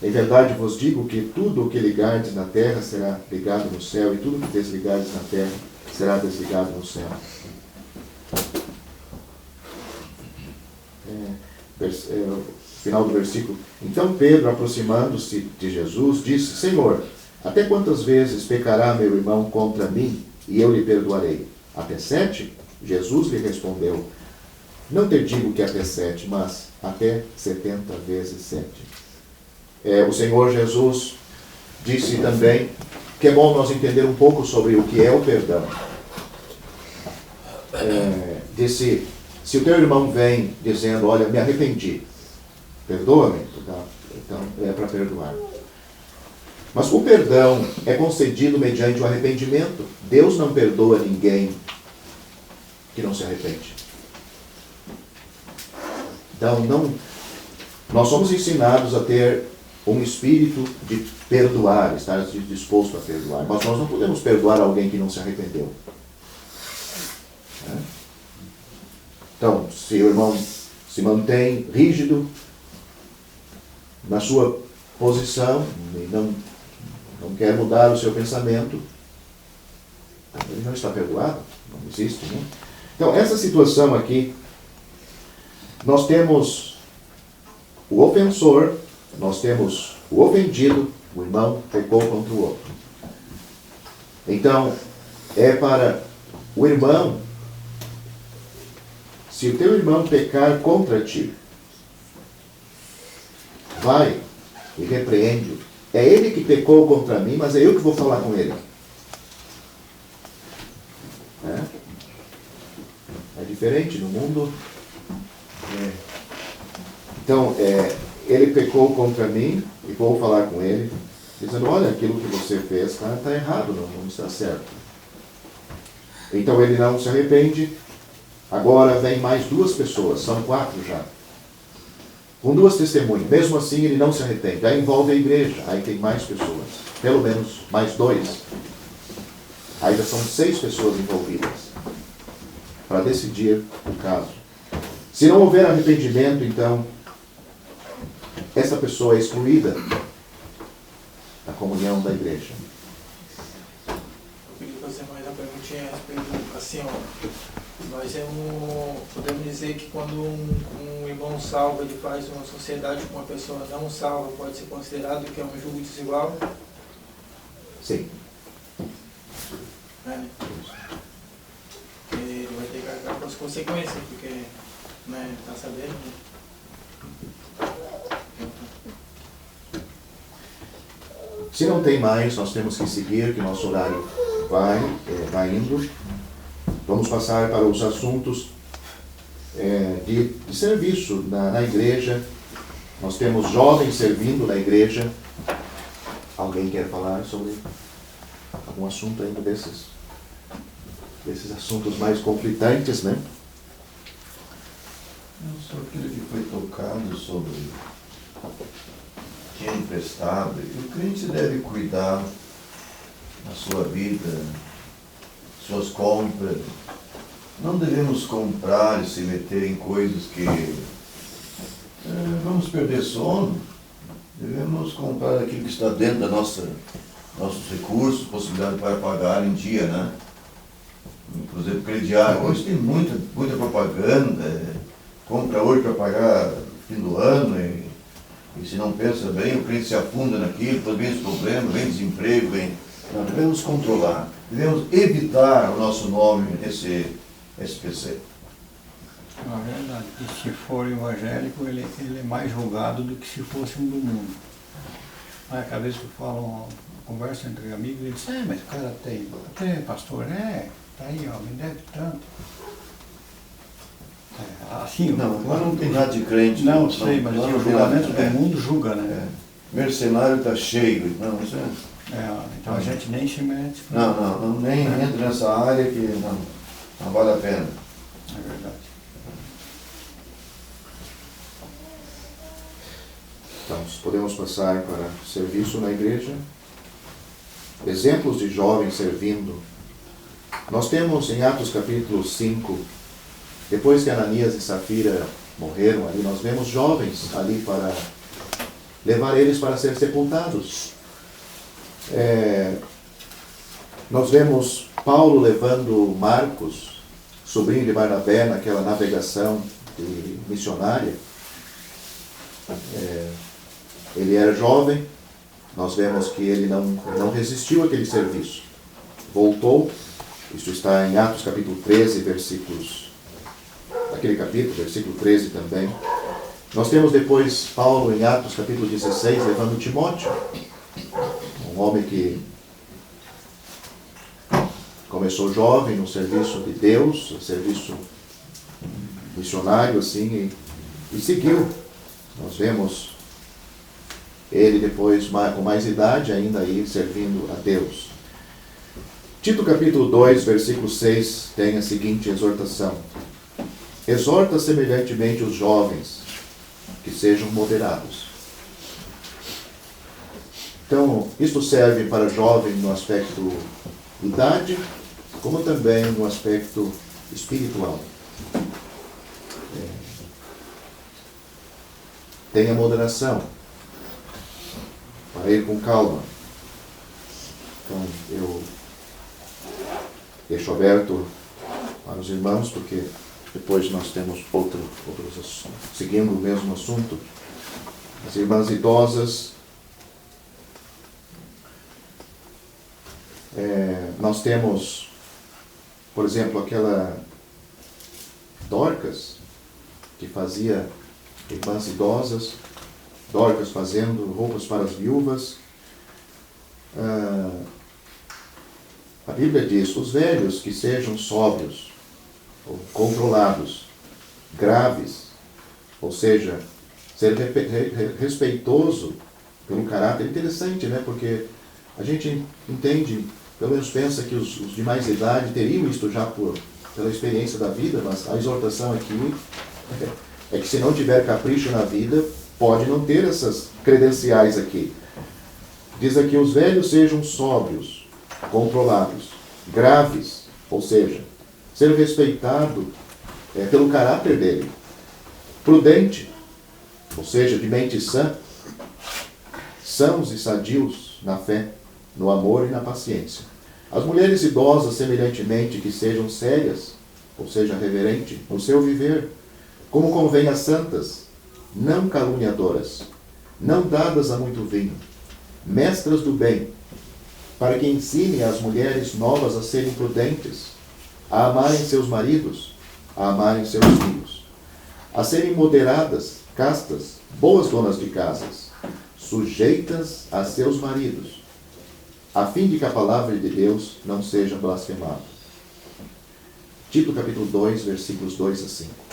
Em verdade vos digo que tudo o que ligardes na terra será ligado no céu, e tudo o que desligardes na terra será desligado no céu. Final do versículo. Então Pedro, aproximando-se de Jesus, disse: Senhor, até quantas vezes pecará meu irmão contra mim, e eu lhe perdoarei? Até 7? Jesus lhe respondeu: Não te digo que até 7, mas até 70 vezes 7. O Senhor Jesus disse também que é bom nós entender um pouco sobre o que é o perdão. Disse: se o teu irmão vem dizendo, olha, me arrependi, perdoa-me, então é para perdoar. Mas o perdão é concedido mediante o arrependimento. Deus não perdoa ninguém que não se arrepende. Então, nós somos ensinados a ter um espírito de perdoar, estar disposto a perdoar. Mas nós não podemos perdoar alguém que não se arrependeu. Então, se o irmão se mantém rígido na sua posição e não quer mudar o seu pensamento, ele não está perdoado, não existe, né? Então, essa situação aqui, nós temos o ofensor, nós temos o ofendido, o irmão pecou contra o outro. Então, é para o irmão, se o teu irmão pecar contra ti, vai e repreende-o. É ele que pecou contra mim, mas é eu que vou falar com ele. É diferente no mundo. Então, ele pecou contra mim e vou falar com ele, dizendo, olha, aquilo que você fez está errado, não está certo. Então ele não se arrepende. Agora vem mais 2 pessoas, são 4 já. Com 2 testemunhas. Mesmo assim ele não se arrepende. Aí envolve a igreja, aí tem mais pessoas. Pelo menos mais 2. Aí já são 6 pessoas envolvidas para decidir o caso. Se não houver arrependimento, então, essa pessoa é excluída da comunhão da igreja. Eu queria fazer mais uma perguntinha a respeito, assim, nós podemos dizer que quando um irmão salvo, ele faz uma sociedade com uma pessoa não salva, pode ser considerado que é um julgo desigual? Sim. Né? Ele vai ter que arcar com as consequências, porque, né, tá sabendo, né? Se não tem mais, nós temos que seguir, que nosso horário vai indo. Vamos passar para os assuntos de serviço na igreja. Nós temos jovens servindo na igreja. Alguém quer falar sobre algum assunto ainda desses assuntos mais conflitantes, né? Não, só aquilo que foi tocado sobre que é emprestado. O crente deve cuidar da sua vida, suas compras. Não devemos comprar e se meter em coisas que vamos perder sono. Devemos comprar aquilo que está dentro da nossos recursos, possibilidade para pagar em dia, né? Por exemplo, crediário. Hoje tem muita propaganda. Compra hoje para pagar no fim do ano e se não pensa bem, o cliente se afunda naquilo, depois vem os problemas, vem desemprego, Nós devemos controlar, devemos evitar o nosso nome nesse SPC. É verdade, que se for evangélico, ele é mais julgado do que se fosse um do mundo. Aí, cada vez que eu falo uma conversa entre amigos, ele diz, mas o cara tem pastor, tá aí, ó, me deve tanto. Assim, Não, agora não tem nada de crente. Não, sei, mas o julgamento do mundo julga, né? Mercenário está cheio. Não, isso então a gente nem se mete. Não, nem entra nessa área que não vale a pena. É verdade. Então, podemos passar para serviço na igreja. Exemplos de jovens servindo. Nós temos em Atos capítulo 5, depois que Ananias e Safira morreram ali, nós vemos jovens ali para levar eles para ser sepultados. Nós vemos Paulo levando Marcos, sobrinho de Barnabé, naquela navegação missionária. Ele era jovem, nós vemos que ele não resistiu àquele serviço. Voltou, isso está em Atos capítulo 13, versículo 13 também. Nós temos depois Paulo em Atos capítulo 16, levando Timóteo, um homem que começou jovem no serviço de Deus, serviço missionário, assim, e seguiu. Nós vemos ele depois, com mais idade, ainda aí servindo a Deus. Tito capítulo 2, versículo 6, tem a seguinte exortação. Exorta semelhantemente os jovens, que sejam moderados. Então, isto serve para jovem no aspecto idade, como também no aspecto espiritual. Tenha moderação, para ir com calma. Então, eu deixo aberto para os irmãos, porque depois nós temos outros assuntos, seguindo o mesmo assunto. As irmãs idosas, nós temos, por exemplo, aquela Dorcas, que fazia irmãs idosas, Dorcas fazendo roupas para as viúvas. A Bíblia diz, os velhos que sejam sóbrios, ou controlados, graves, ou seja, ser respeitoso pelo caráter. Interessante, né? Porque a gente entende, pelo menos pensa que os de mais idade teriam isto já pela experiência da vida, mas a exortação aqui é que se não tiver capricho na vida, pode não ter essas credenciais aqui. Diz aqui, os velhos sejam sóbrios, controlados, graves, ou seja, ser respeitado pelo caráter dele, prudente, ou seja, de mente sã, sãos e sadios na fé, no amor e na paciência. As mulheres idosas, semelhantemente, que sejam sérias, ou seja, reverente, no seu viver, como convém às santas, não caluniadoras, não dadas a muito vinho, mestras do bem, para que ensinem às mulheres novas a serem prudentes, a amarem seus maridos, a amarem seus filhos, a serem moderadas, castas, boas donas de casas, sujeitas a seus maridos, a fim de que a palavra de Deus não seja blasfemada. Tito capítulo 2, versículos 2 a 5.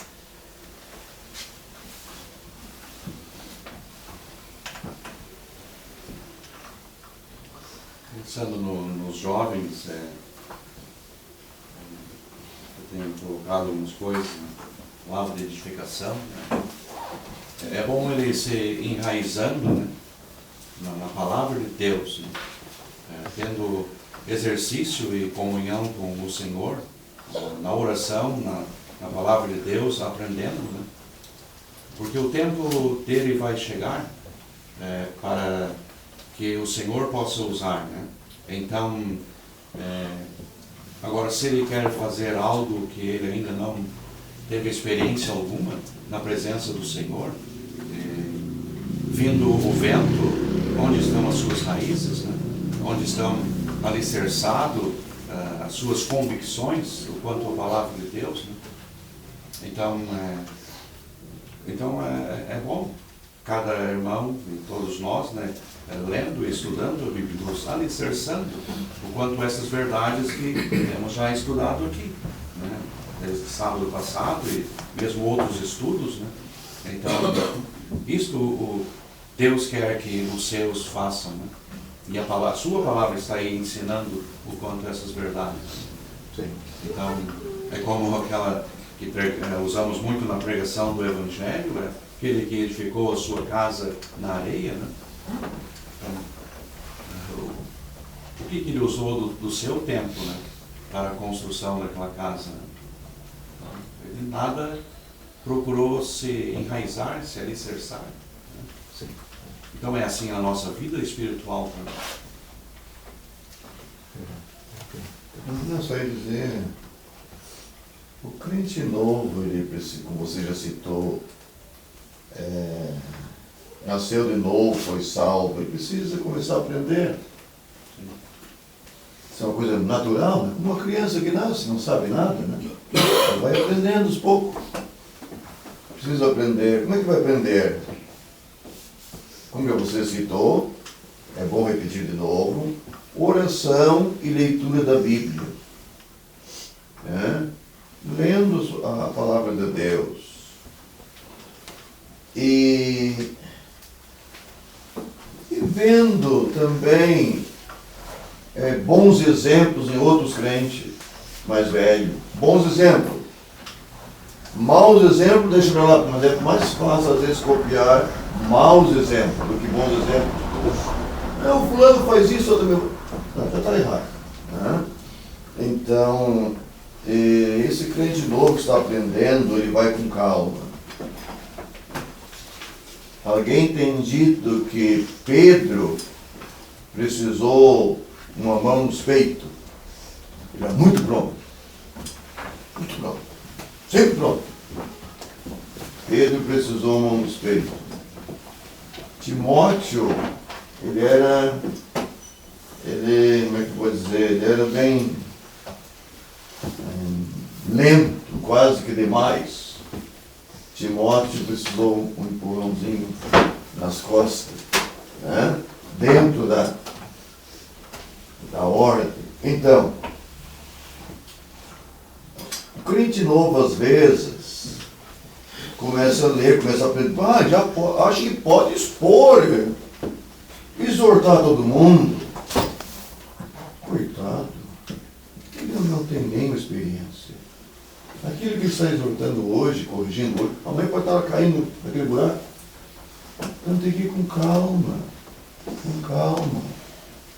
Pensando nos jovens, eu tenho colocado algumas coisas no lado de edificação. Né? É bom ele se enraizando, né, na palavra de Deus, né? Tendo exercício e comunhão com o Senhor, na oração, na palavra de Deus, aprendendo, né? Porque o tempo dele vai chegar para que o Senhor possa usar, né? Então, agora, se ele quer fazer algo que ele ainda não teve experiência alguma na presença do Senhor, vindo o vento, onde estão as suas raízes, né? Onde estão alicerçadas as suas convicções quanto à palavra de Deus, né? Então é bom cada irmão e todos nós, né, lendo e estudando a Bíblia, nos alicerçando o quanto essas verdades que temos já estudado aqui, né, desde sábado passado e mesmo outros estudos, né? Então, isto Deus quer que os seus façam, né? E a sua palavra está aí ensinando o quanto essas verdades. Sim. Então, é como aquela que usamos muito na pregação do Evangelho, aquele que edificou a sua casa na areia, né? Então, o que ele usou do seu tempo, né, para a construção daquela casa? Né? Ele nada procurou se enraizar, se alicerçar. Né? Sim. Então é assim a nossa vida espiritual também. Não, só ia dizer, o crente novo, ele precisa, como você já citou, nasceu de novo, foi salvo, ele precisa começar a aprender. Isso é uma coisa natural, né? Uma criança que nasce, não sabe nada, né? Ela vai aprendendo aos poucos. Precisa aprender. Como é que vai aprender? Como você citou, é bom repetir de novo, oração e leitura da Bíblia. Lendo a palavra de Deus. E vendo também bons exemplos em outros crentes mais velhos. Bons exemplos. Maus exemplos, deixa pra lá, mas é mais fácil às vezes copiar maus exemplos do que bons exemplos. O fulano faz isso, outro meu. Não, já está errado. Né? Então, esse crente novo que está aprendendo, ele vai com calma. Alguém tem dito que Pedro precisou uma mão nos peitos. Ele era muito pronto. Muito pronto. Sempre pronto. Pedro precisou uma mão nos peitos. Timóteo, como é que eu vou dizer? Ele era bem lento, quase que demais. Timóteo precisou um empurrãozinho nas costas, né? Dentro da ordem. Então, o crente novo, às vezes, começa a ler, começa a aprender, acho que pode expor, exortar todo mundo. Coitado, ele não tem nenhuma experiência. Aquilo que ele está exortando hoje, corrigindo hoje, a mãe pode estar caindo naquele buraco. Então tem que ir com calma. Com calma.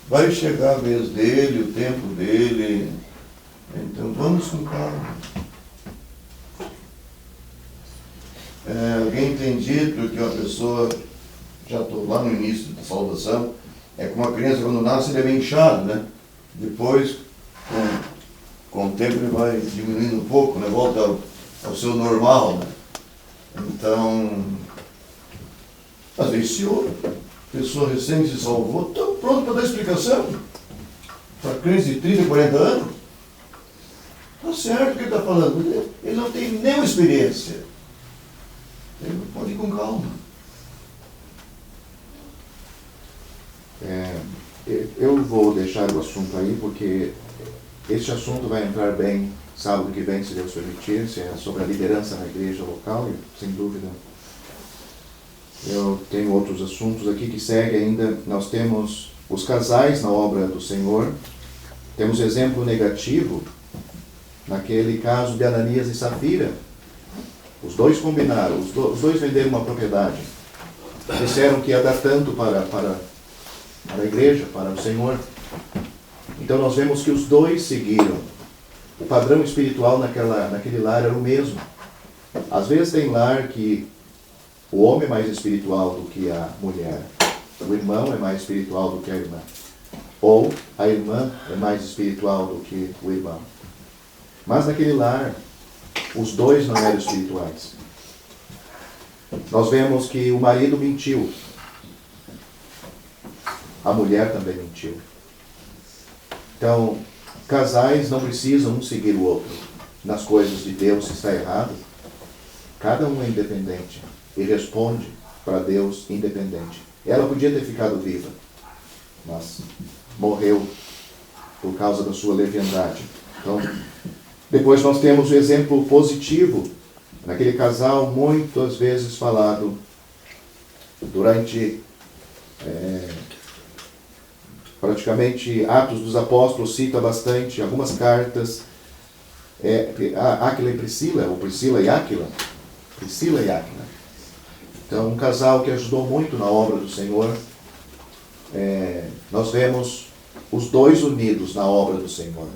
Vai chegar a vez dele, o tempo dele. Então vamos com calma. Alguém tem dito que uma pessoa, já estou lá no início da salvação, é como uma criança quando nasce ele é bem inchado, né? Depois, com o tempo ele vai diminuindo um pouco, né? Volta ao seu normal, né? Então, às vezes se a pessoa recém se salvou, está pronto para dar explicação. Para crentes de 30, 40 anos. Está certo o que ele está falando. Ele não tem nenhuma experiência. Ele pode ir com calma. Eu vou deixar o assunto aí, porque este assunto vai entrar bem sábado que vem, se Deus permitir, se é sobre a liderança na igreja local, e sem dúvida. Eu tenho outros assuntos aqui que seguem ainda. Nós temos os casais na obra do Senhor. Temos exemplo negativo naquele caso de Ananias e Safira. Os dois combinaram, os dois venderam uma propriedade. Disseram que ia dar tanto para a igreja, para o Senhor. Então nós vemos que os dois seguiram. O padrão espiritual naquele lar era o mesmo. Às vezes tem lar que o homem é mais espiritual do que a mulher. O irmão é mais espiritual do que a irmã. Ou a irmã é mais espiritual do que o irmão. Mas naquele lar, os dois não eram espirituais. Nós vemos que o marido mentiu. A mulher também mentiu. Então, casais não precisam um seguir o outro. Nas coisas de Deus, se está errado, cada um é independente e responde para Deus independente. Ela podia ter ficado viva, mas morreu por causa da sua leviandade. Então, depois nós temos o exemplo positivo naquele casal muitas vezes falado durante praticamente Atos dos Apóstolos, cita bastante algumas cartas, Áquila e Priscila, ou Priscila e Áquila. Priscila e Áquila. Então, um casal que ajudou muito na obra do Senhor. Nós vemos os dois unidos na obra do Senhor.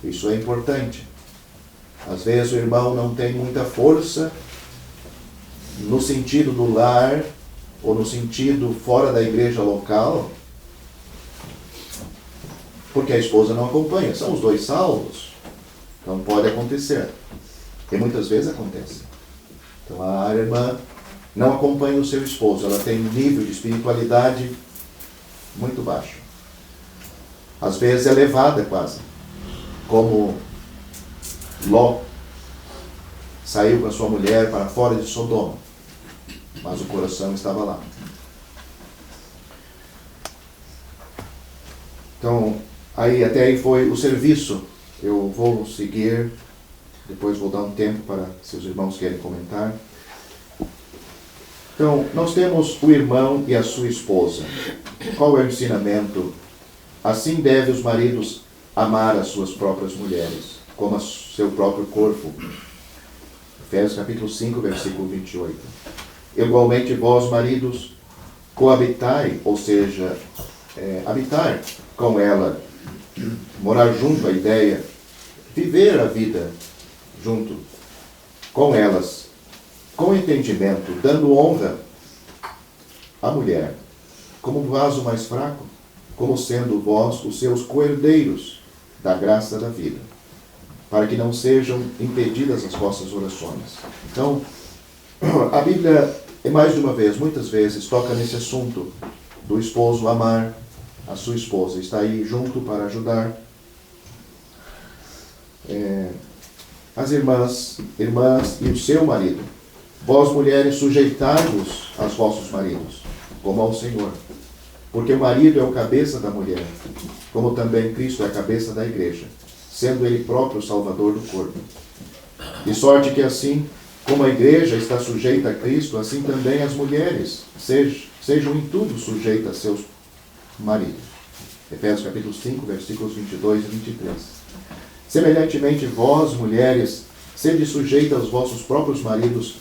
Isso é importante. Às vezes o irmão não tem muita força no sentido do lar ou no sentido fora da igreja local, porque a esposa não acompanha. São os dois salvos. Então pode acontecer. E muitas vezes acontece. Então a irmã não acompanha o seu esposo. Ela tem um nível de espiritualidade muito baixo. Às vezes é levada quase. Como Ló saiu com a sua mulher para fora de Sodoma. Mas o coração estava lá. Então, até aí foi o serviço. Eu vou seguir, depois vou dar um tempo para se os irmãos querem comentar. Então, nós temos o irmão e a sua esposa. Qual é o ensinamento assim devem os maridos amar as suas próprias mulheres, como a seu próprio corpo. Efésios capítulo 5, versículo 28. Igualmente vós, maridos, coabitai, ou seja, habitar com ela, morar junto, a ideia, viver a vida junto com elas, com entendimento, dando honra à mulher, como vaso mais fraco, como sendo vós os seus coerdeiros da graça da vida, para que não sejam impedidas as vossas orações. Então, a Bíblia, mais de uma vez, muitas vezes, toca nesse assunto do esposo amar a sua esposa. Está aí junto para ajudar. As irmãs e o seu marido. Vós, mulheres, sujeitai-vos aos vossos maridos, como ao Senhor. Porque o marido é o cabeça da mulher, como também Cristo é a cabeça da igreja, sendo ele próprio o salvador do corpo. De sorte que assim como a igreja está sujeita a Cristo, assim também as mulheres sejam em tudo sujeitas a seus maridos. Efésios capítulo 5, versículos 22 e 23. Semelhantemente, vós, mulheres, sede sujeitas aos vossos próprios maridos,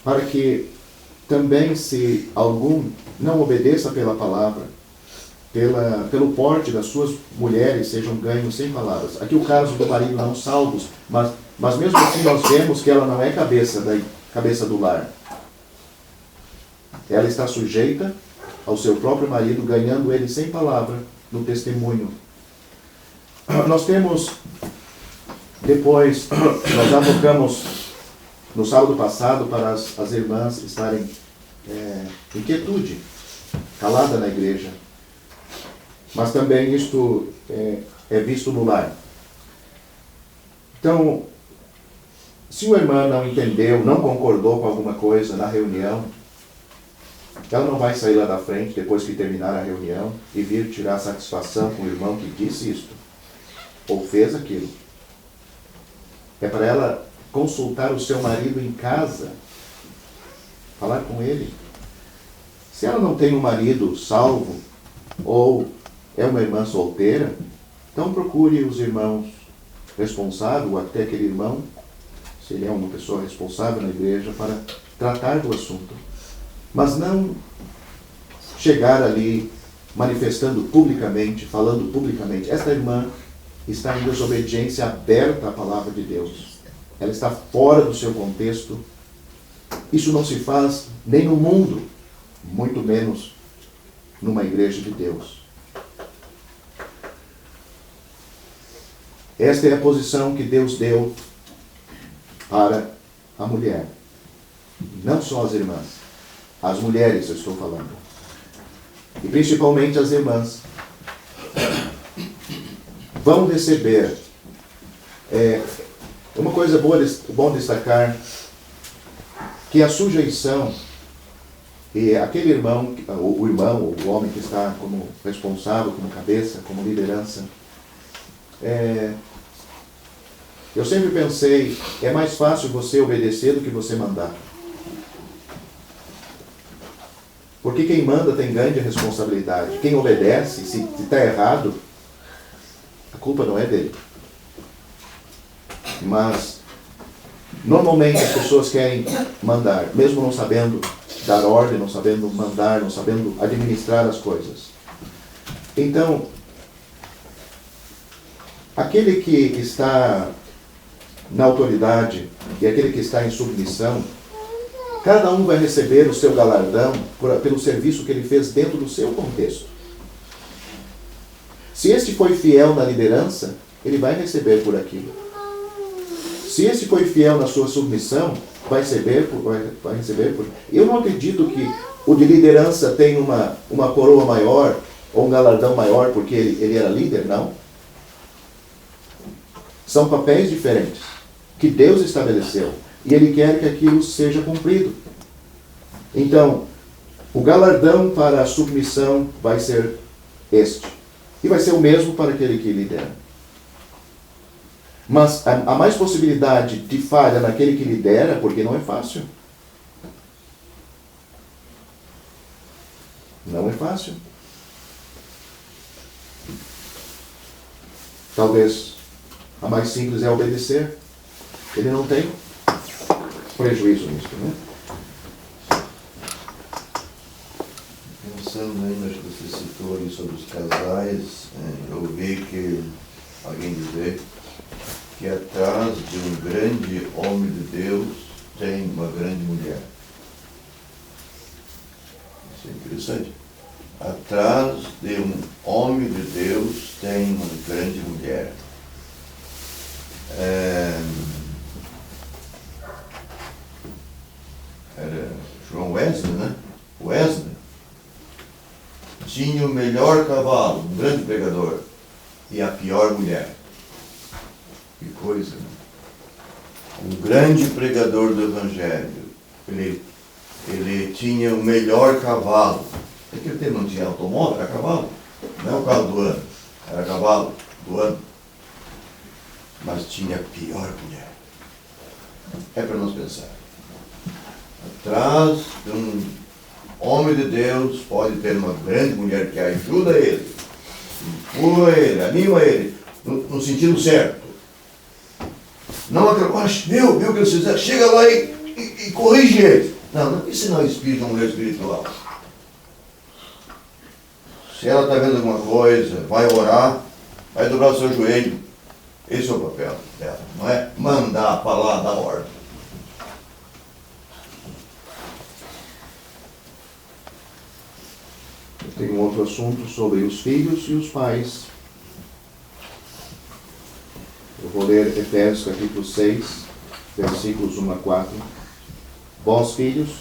para que também, se algum não obedeça pela palavra, pelo porte das suas mulheres, sejam ganhos sem palavras. Aqui o caso do marido não salvos, mas mesmo assim nós vemos que ela não é cabeça do lar. Ela está sujeita ao seu próprio marido, ganhando ele sem palavra no testemunho. Nós temos, depois, nós já tocamos no sábado passado para as irmãs estarem em quietude, calada na igreja. Mas também isto é visto no lar. Então, se uma irmã não entendeu, não concordou com alguma coisa na reunião, ela não vai sair lá da frente, depois que terminar a reunião, e vir tirar satisfação com o irmão que disse isto, ou fez aquilo. É para ela consultar o seu marido em casa, falar com ele. Se ela não tem um marido salvo, ou é uma irmã solteira, então procure os irmãos responsáveis, ou até aquele irmão, se ele é uma pessoa responsável na igreja, para tratar do assunto. Mas não chegar ali manifestando publicamente, falando publicamente. Esta irmã está em desobediência aberta à palavra de Deus. Ela está fora do seu contexto. Isso não se faz nem no mundo, muito menos numa igreja de Deus. Esta é a posição que Deus deu para a mulher. Não só as irmãs. As mulheres, eu estou falando. E principalmente as irmãs. Vão receber. Uma coisa bom destacar, que a sujeição, e aquele irmão, o homem que está como responsável, como cabeça, como liderança, eu sempre pensei, é mais fácil você obedecer do que você mandar. Porque quem manda tem grande responsabilidade. Quem obedece, se está errado, a culpa não é dele. Mas, normalmente as pessoas querem mandar, mesmo não sabendo dar ordem, não sabendo mandar, não sabendo administrar as coisas. Então, aquele que está na autoridade e aquele que está em submissão, cada um vai receber o seu galardão pelo serviço que ele fez dentro do seu contexto. Se este foi fiel na liderança, ele vai receber por aquilo. Se este foi fiel na sua submissão, vai receber por... Eu não acredito que o de liderança tem uma coroa maior ou um galardão maior porque ele era líder, não. São papéis diferentes que Deus estabeleceu. E Ele quer que aquilo seja cumprido. Então, o galardão para a submissão vai ser este. E vai ser o mesmo para aquele que lidera. Mas há mais possibilidade de falha naquele que lidera, porque não é fácil. Não é fácil. talvez a mais simples é obedecer. Ele não tem prejuízo nisso, né? Pensando ainda, acho que você citou ali sobre os casais, eu ouvi que alguém dizer que atrás de um grande homem de Deus tem uma grande mulher. Isso é interessante. Atrás de um homem de Deus tem uma grande mulher. Era João Wesley, né? Wesley tinha o melhor cavalo, um grande pregador, e a pior mulher. Que coisa, né? Um grande pregador do Evangelho. Ele tinha o melhor cavalo. Naquele tempo não tinha automóvel, era cavalo. Não é o carro do ano, era cavalo do ano. Mas tinha a pior mulher. É para nós pensar. Atrás de um homem de Deus pode ter uma grande mulher que ajuda ele, empurra ele, anima ele, no sentido certo. Não aquela, viu o que eles fizeram? Chega lá e corrige eles. Não, isso não é espírito, uma mulher espiritual. Se ela está vendo alguma coisa, vai orar, vai dobrar o seu joelho. Esse é o papel dela, não é mandar, falar, dar ordem. Tem um outro assunto sobre os filhos e os pais. Eu vou ler Efésios capítulo 6, versículos 1 a 4. Vós, filhos,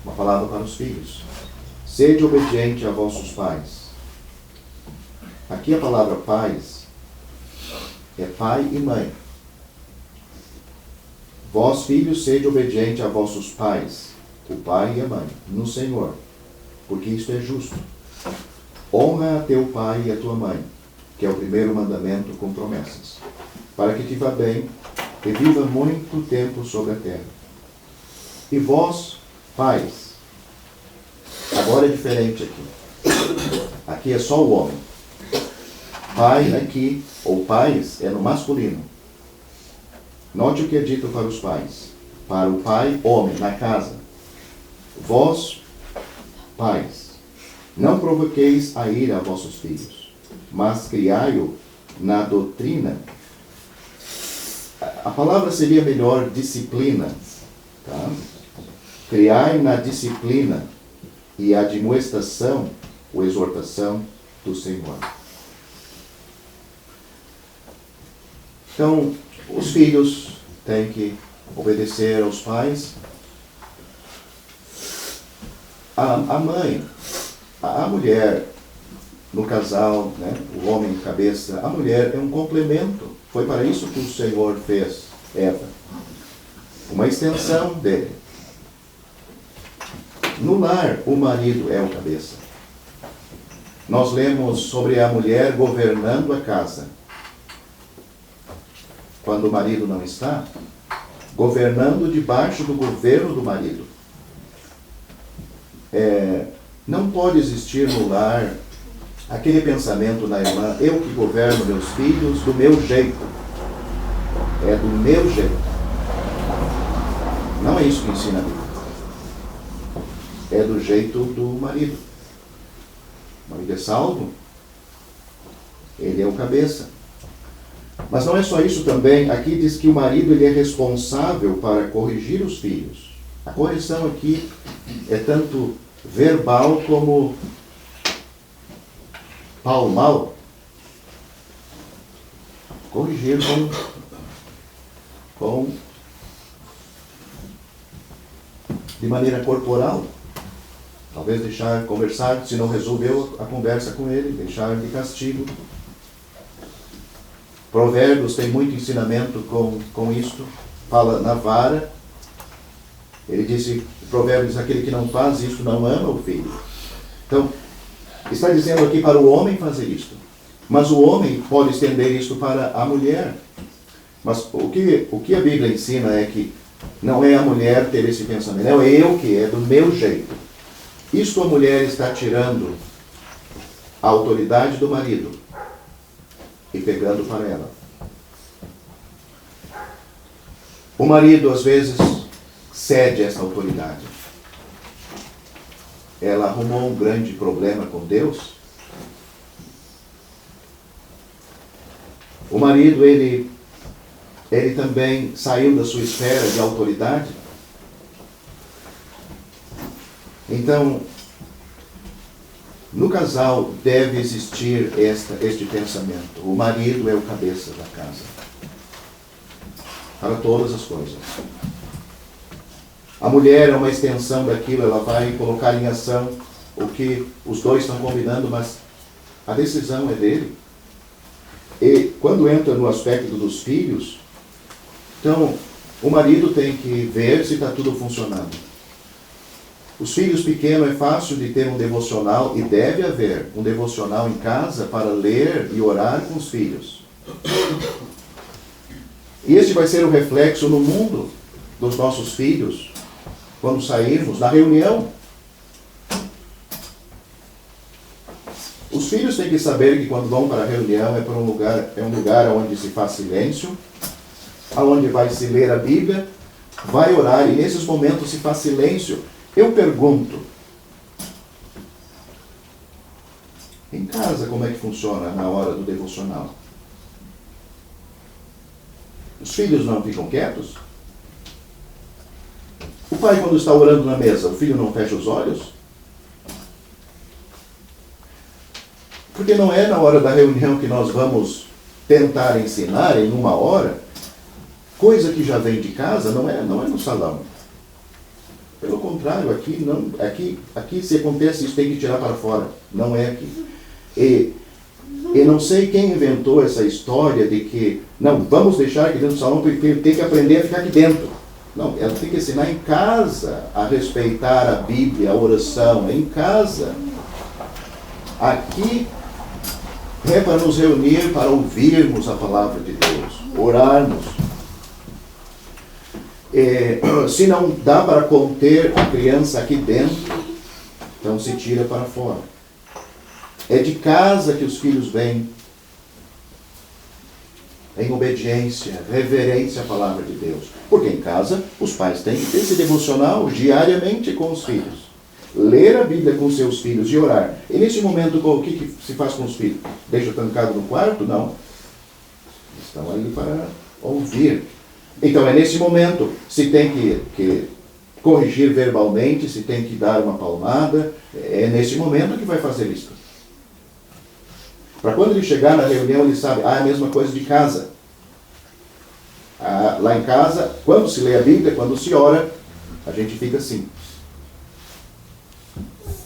uma palavra para os filhos. Sede obediente a vossos pais. Aqui a palavra pais é pai e mãe. Vós, filhos, sede obediente a vossos pais, o pai e a mãe, no Senhor, porque isto é justo. Honra a teu pai e a tua mãe, que é o primeiro mandamento com promessas, para que te vá bem e viva muito tempo sobre a terra. E vós, pais, agora é diferente aqui. Aqui é só o homem. Pai aqui, ou pais, é no masculino. Note o que é dito para os pais. Para o pai, homem, na casa. Vós, pais, não provoqueis a ira a vossos filhos, mas criai-o na doutrina. A palavra seria melhor disciplina. Tá? Criai na disciplina e admoestação ou exortação do Senhor. Então, os filhos têm que obedecer aos pais. A mãe, a mulher no casal, né, o homem cabeça, a mulher é um complemento. Foi para isso que o Senhor fez Eva. Uma extensão dele. No lar, o marido é o cabeça. Nós lemos sobre a mulher governando a casa. Quando o marido não está, governando debaixo do governo do marido. Não pode existir no lar aquele pensamento na irmã, eu que governo meus filhos do meu jeito. É do meu jeito. Não é isso que ensina a Bíblia. É do jeito do marido. O marido é salvo, ele é o cabeça. Mas não é só isso também. Aqui diz que o marido ele é responsável para corrigir os filhos. A correção aqui é tanto verbal como palmal. Corrigir de maneira corporal. Talvez deixar conversar, se não resolveu a conversa com ele, deixar de castigo. Provérbios tem muito ensinamento com isto. Fala na vara. Ele disse, Provérbios, aquele que não faz isto não ama o filho. Então, está dizendo aqui para o homem fazer isto. Mas o homem pode estender isto para a mulher. Mas o que a Bíblia ensina é que não é a mulher ter esse pensamento. Não, é eu que é do meu jeito. Isto a mulher está tirando a autoridade do marido e pegando para ela. O marido, às vezes, cede essa autoridade. Ela arrumou um grande problema com Deus. O marido, ele também saiu da sua esfera de autoridade. Então, no casal deve existir este pensamento. O marido é o cabeça da casa. Para todas as coisas. A mulher é uma extensão daquilo, ela vai colocar em ação o que os dois estão combinando, mas a decisão é dele. E quando entra no aspecto dos filhos, então o marido tem que ver se está tudo funcionando. Os filhos pequenos é fácil de ter um devocional, e deve haver um devocional em casa para ler e orar com os filhos. E este vai ser o reflexo no mundo dos nossos filhos, quando sairmos, na reunião. Os filhos têm que saber que quando vão para a reunião é um lugar onde se faz silêncio, onde vai se ler a Bíblia, vai orar, e nesses momentos se faz silêncio. Eu pergunto, em casa como é que funciona na hora do devocional? Os filhos não ficam quietos? O pai, quando está orando na mesa, o filho não fecha os olhos? Porque não é na hora da reunião que nós vamos tentar ensinar em uma hora, coisa que já vem de casa, não é no salão. Pelo contrário, aqui se acontece isso, tem que tirar para fora. Não é aqui. E não sei quem inventou essa história de que, não, vamos deixar aqui dentro do salão porque ele tem que aprender a ficar aqui dentro. Não, ela tem que ensinar em casa a respeitar a Bíblia, a oração, em casa. Aqui é para nos reunir, para ouvirmos a palavra de Deus, orarmos. Se não dá para conter a criança aqui dentro, então se tira para fora. É de casa que os filhos vêm em obediência, reverência à palavra de Deus. Porque em casa os pais têm que ter esse devocional diariamente com os filhos. Ler a Bíblia com seus filhos e orar. E nesse momento, o que se faz com os filhos? Deixa trancado no quarto? Não. Estão ali para ouvir. Então é nesse momento, se tem que corrigir verbalmente, se tem que dar uma palmada, é nesse momento que vai fazer isso. Para quando ele chegar na reunião, ele sabe, é a mesma coisa de casa. Lá em casa, quando se lê a Bíblia, quando se ora, a gente fica assim.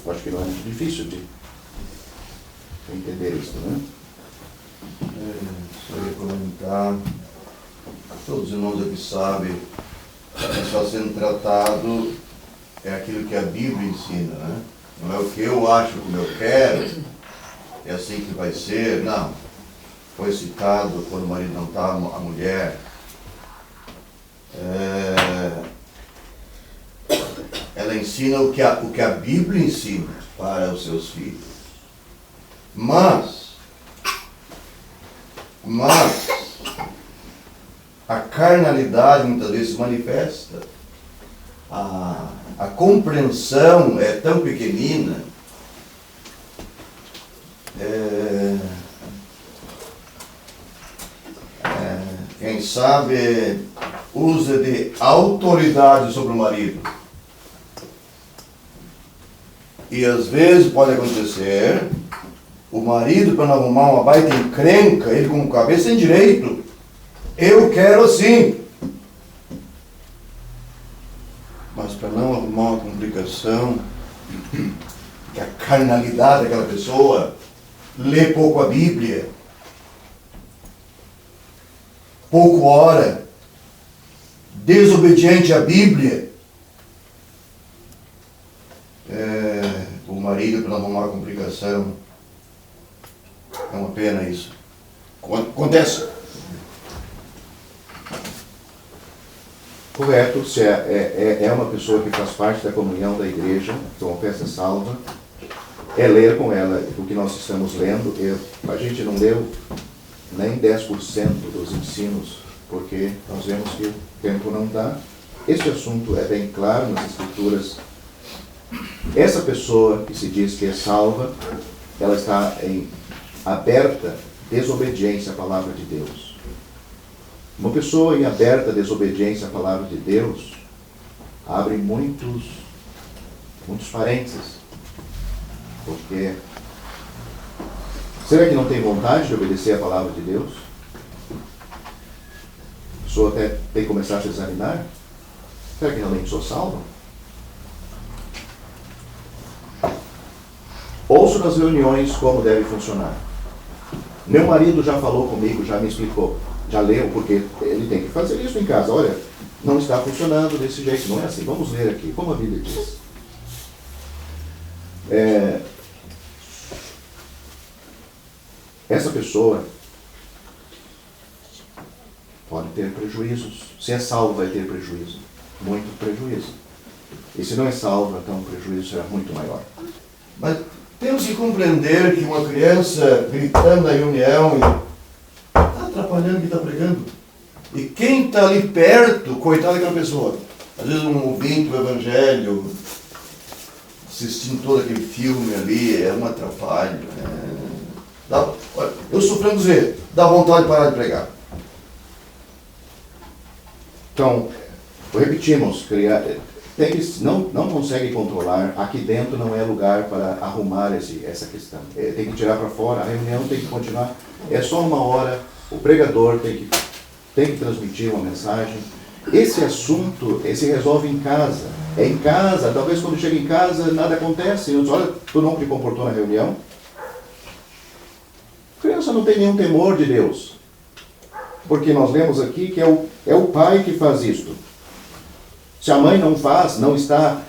Acho que não é muito difícil de entender isso, né? Só ia comentar, todos os irmãos aqui sabem, que está sendo tratado é aquilo que a Bíblia ensina, né? Não é o que eu acho, como eu quero, é assim que vai ser, não. Foi citado quando o marido não está, a mulher. Ela ensina o que a Bíblia ensina para os seus filhos. Mas a carnalidade muitas vezes se manifesta. A compreensão é tão pequenina. Quem sabe usa de autoridade sobre o marido. E às vezes pode acontecer, o marido, para não arrumar uma baita encrenca, ele com cabeça em direito, eu quero assim. Mas para não arrumar uma complicação, que a carnalidade daquela pessoa lê pouco a Bíblia, pouco ora, desobediente à Bíblia, o marido para não arrumar uma complicação, é uma pena isso. Acontece. Correto, se é uma pessoa que faz parte da comunhão da igreja, que é uma peça salva, é ler com ela o que nós estamos lendo. A gente não leu nem 10% dos ensinos, porque nós vemos que o tempo não dá. Este assunto é bem claro nas Escrituras. Essa pessoa que se diz que é salva, ela está em aberta desobediência à palavra de Deus. Uma pessoa em aberta desobediência à palavra de Deus abre muitos parênteses. Porque será que não tem vontade de obedecer à palavra de Deus? A pessoa até tem que começar a se examinar. Será que realmente sou salvo? Ouço nas reuniões como deve funcionar. Meu marido já falou comigo, já me explicou, já leu, porque ele tem que fazer isso em casa. Olha, não está funcionando desse jeito, não é assim. Vamos ler aqui, como a Bíblia diz. Essa pessoa pode ter prejuízos. Se é salvo, vai ter prejuízo. Muito prejuízo. E se não é salvo, então o prejuízo será muito maior. Mas temos que compreender que uma criança gritando na reunião está atrapalhando quem está pregando. E quem está ali perto, coitado daquela pessoa. Às vezes um ouvinte do Evangelho, assistindo todo aquele filme ali, é um atrapalho. Eu sofrendo dizer, dá vontade de parar de pregar. Então, repetimos, não consegue controlar, aqui dentro não é lugar para arrumar essa questão. Tem que tirar para fora, a reunião tem que continuar, é só uma hora, o pregador tem que transmitir uma mensagem. Esse assunto se resolve em casa. É em casa, talvez quando chega em casa nada acontece. Olha, tu não te comportou na reunião. A criança não tem nenhum temor de Deus. Porque nós lemos aqui que é o pai que faz isto. Se a mãe não faz, não está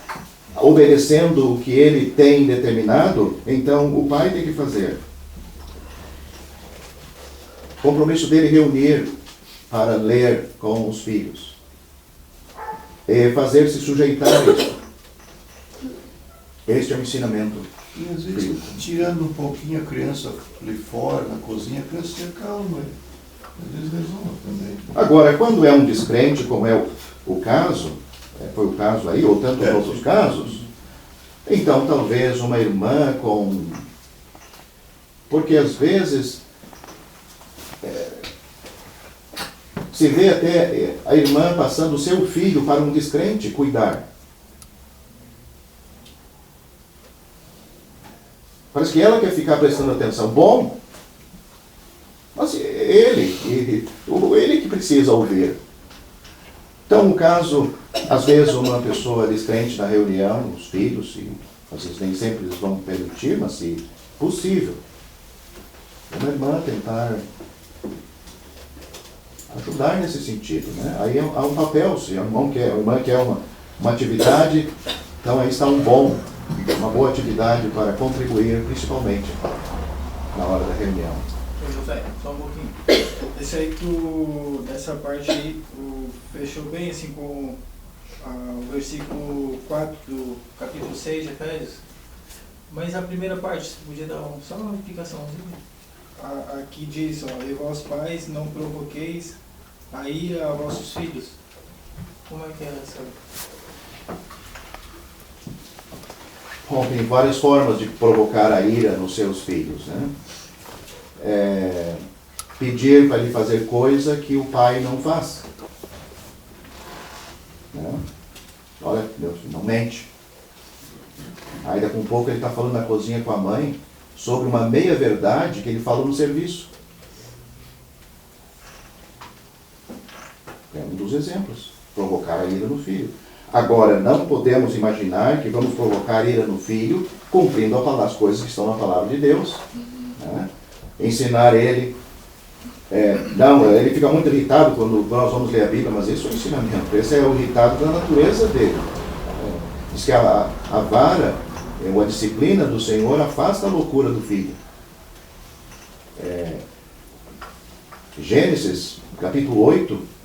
obedecendo o que ele tem determinado, então o pai tem que fazer. O compromisso dele é reunir para ler com os filhos. É fazer-se sujeitar a isso. Este é o ensinamento. E às vezes, tirando um pouquinho a criança ali fora, na cozinha, a criança se acalma. Às vezes resolve também. Agora, quando é um descrente, como é o caso, foi o caso aí, ou tantos outros casos, então talvez uma irmã com... Porque às vezes se vê até a irmã passando o seu filho para um descrente cuidar. Parece que ela quer ficar prestando atenção. Bom, mas ele que precisa ouvir. Então, no caso, às vezes uma pessoa descrente na reunião, os filhos, e às vezes nem sempre eles vão permitir, mas se possível, uma irmã tentar ajudar nesse sentido, né? Aí há um papel, se a irmã quer uma atividade, então aí está uma boa atividade para contribuir, principalmente na hora da reunião. José, só um pouquinho. Esse aí dessa parte aí, fechou bem assim com o versículo 4 do capítulo 6 de Efésios. Mas a primeira parte, você podia dar só uma explicaçãozinha? Aqui diz, e vós pais não provoqueis a ira a vossos filhos. Como é que é essa? Bom, tem várias formas de provocar a ira nos seus filhos, né? Pedir para ele fazer coisa que o pai não faz. Né? Olha, Deus, não mente. Aí daqui a um pouco ele está falando na cozinha com a mãe sobre uma meia-verdade que ele falou no serviço. É um dos exemplos. Provocar a ira no filho. Agora, não podemos imaginar que vamos provocar ira no filho cumprindo as coisas que estão na palavra de Deus. Né? Ensinar ele... ele fica muito irritado quando nós vamos ler a Bíblia, mas esse é o ensinamento. Esse é o irritado da natureza dele. Diz que a vara, a disciplina do Senhor afasta a loucura do filho. Gênesis, capítulo 8,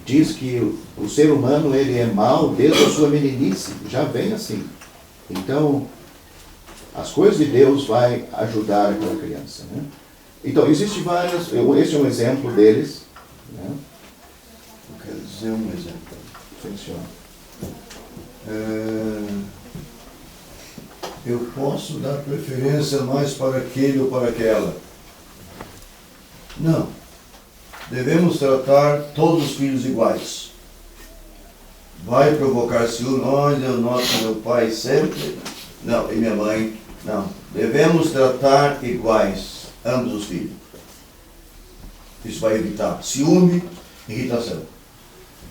diz que o ser humano ele é mau desde a sua meninice, já vem assim. Então, as coisas de Deus vai ajudar aquela criança. Né? Então, existem várias, esse é um exemplo deles. Né? Eu quero dizer um exemplo. Funciona. Eu posso dar preferência mais para aquele ou para aquela? Não. Devemos tratar todos os filhos iguais. Vai provocar ciúme? Olha, eu noto meu pai sempre... Não, e minha mãe? Não. Devemos tratar iguais ambos os filhos. Isso vai evitar ciúme e irritação.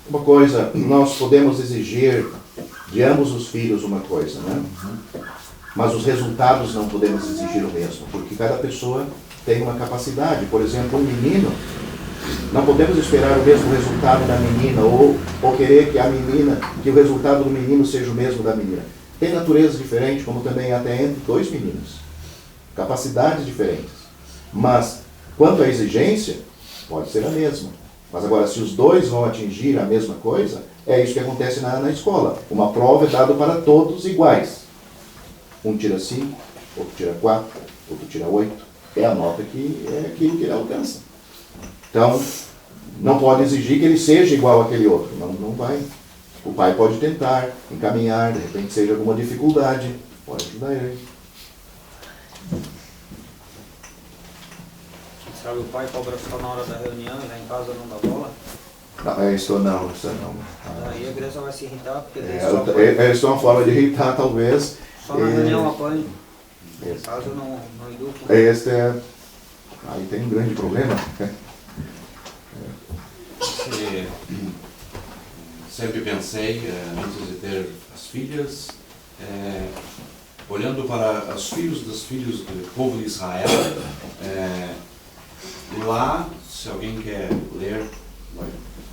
Uma coisa, nós podemos exigir de ambos os filhos uma coisa, né? Mas os resultados não podemos exigir o mesmo, porque cada pessoa tem uma capacidade. Por exemplo, um menino, não podemos esperar o mesmo resultado da menina, ou querer que o resultado do menino seja o mesmo da menina. Tem naturezas diferentes, como também até entre dois meninos. Capacidades diferentes. Mas, quanto à exigência, pode ser a mesma. Mas agora, se os dois vão atingir a mesma coisa, é isso que acontece na escola. Uma prova é dada para todos iguais. Um tira 5, outro tira 4, outro tira 8. É a nota que é aquilo que ele alcança. Então, não pode exigir que ele seja igual àquele outro. Não vai. O pai pode tentar encaminhar, de repente seja alguma dificuldade, pode ajudar ele. Sabe, o pai cobra só na hora da reunião e lá em casa não dá bola? Não, isso não. Aí a criança vai se irritar porque É uma forma de irritar, talvez. só na reunião apanha. Em casa não educa. Aí tem um grande problema. Sempre pensei, antes de ter as filhas, olhando para os filhos dos filhos do povo de Israel, lá, se alguém quer ler,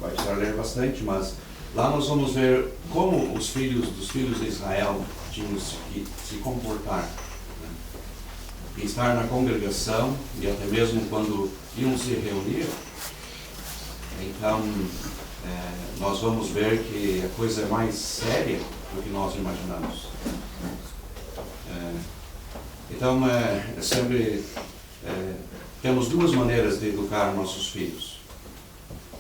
vai precisar ler bastante, mas lá nós vamos ver como os filhos dos filhos de Israel tinham que se comportar. Né? E estar na congregação, e até mesmo quando iam se reunir. Então, nós vamos ver que a coisa é mais séria do que nós imaginamos. Então, sempre temos duas maneiras de educar nossos filhos.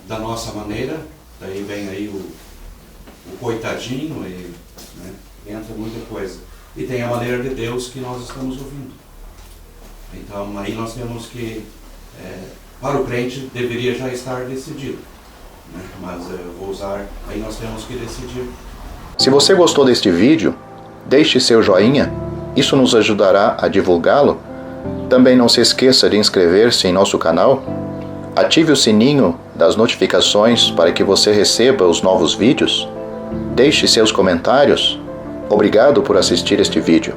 Da nossa maneira, daí vem aí o coitadinho, né, entra muita coisa. E tem a maneira de Deus que nós estamos ouvindo. Então, aí nós temos que, para o crente, deveria já estar decidido. Né? Mas vou usar, aí nós temos que decidir. Se você gostou deste vídeo, deixe seu joinha, isso nos ajudará a divulgá-lo. Também não se esqueça de inscrever-se em nosso canal, ative o sininho das notificações para que você receba os novos vídeos, deixe seus comentários. Obrigado por assistir este vídeo.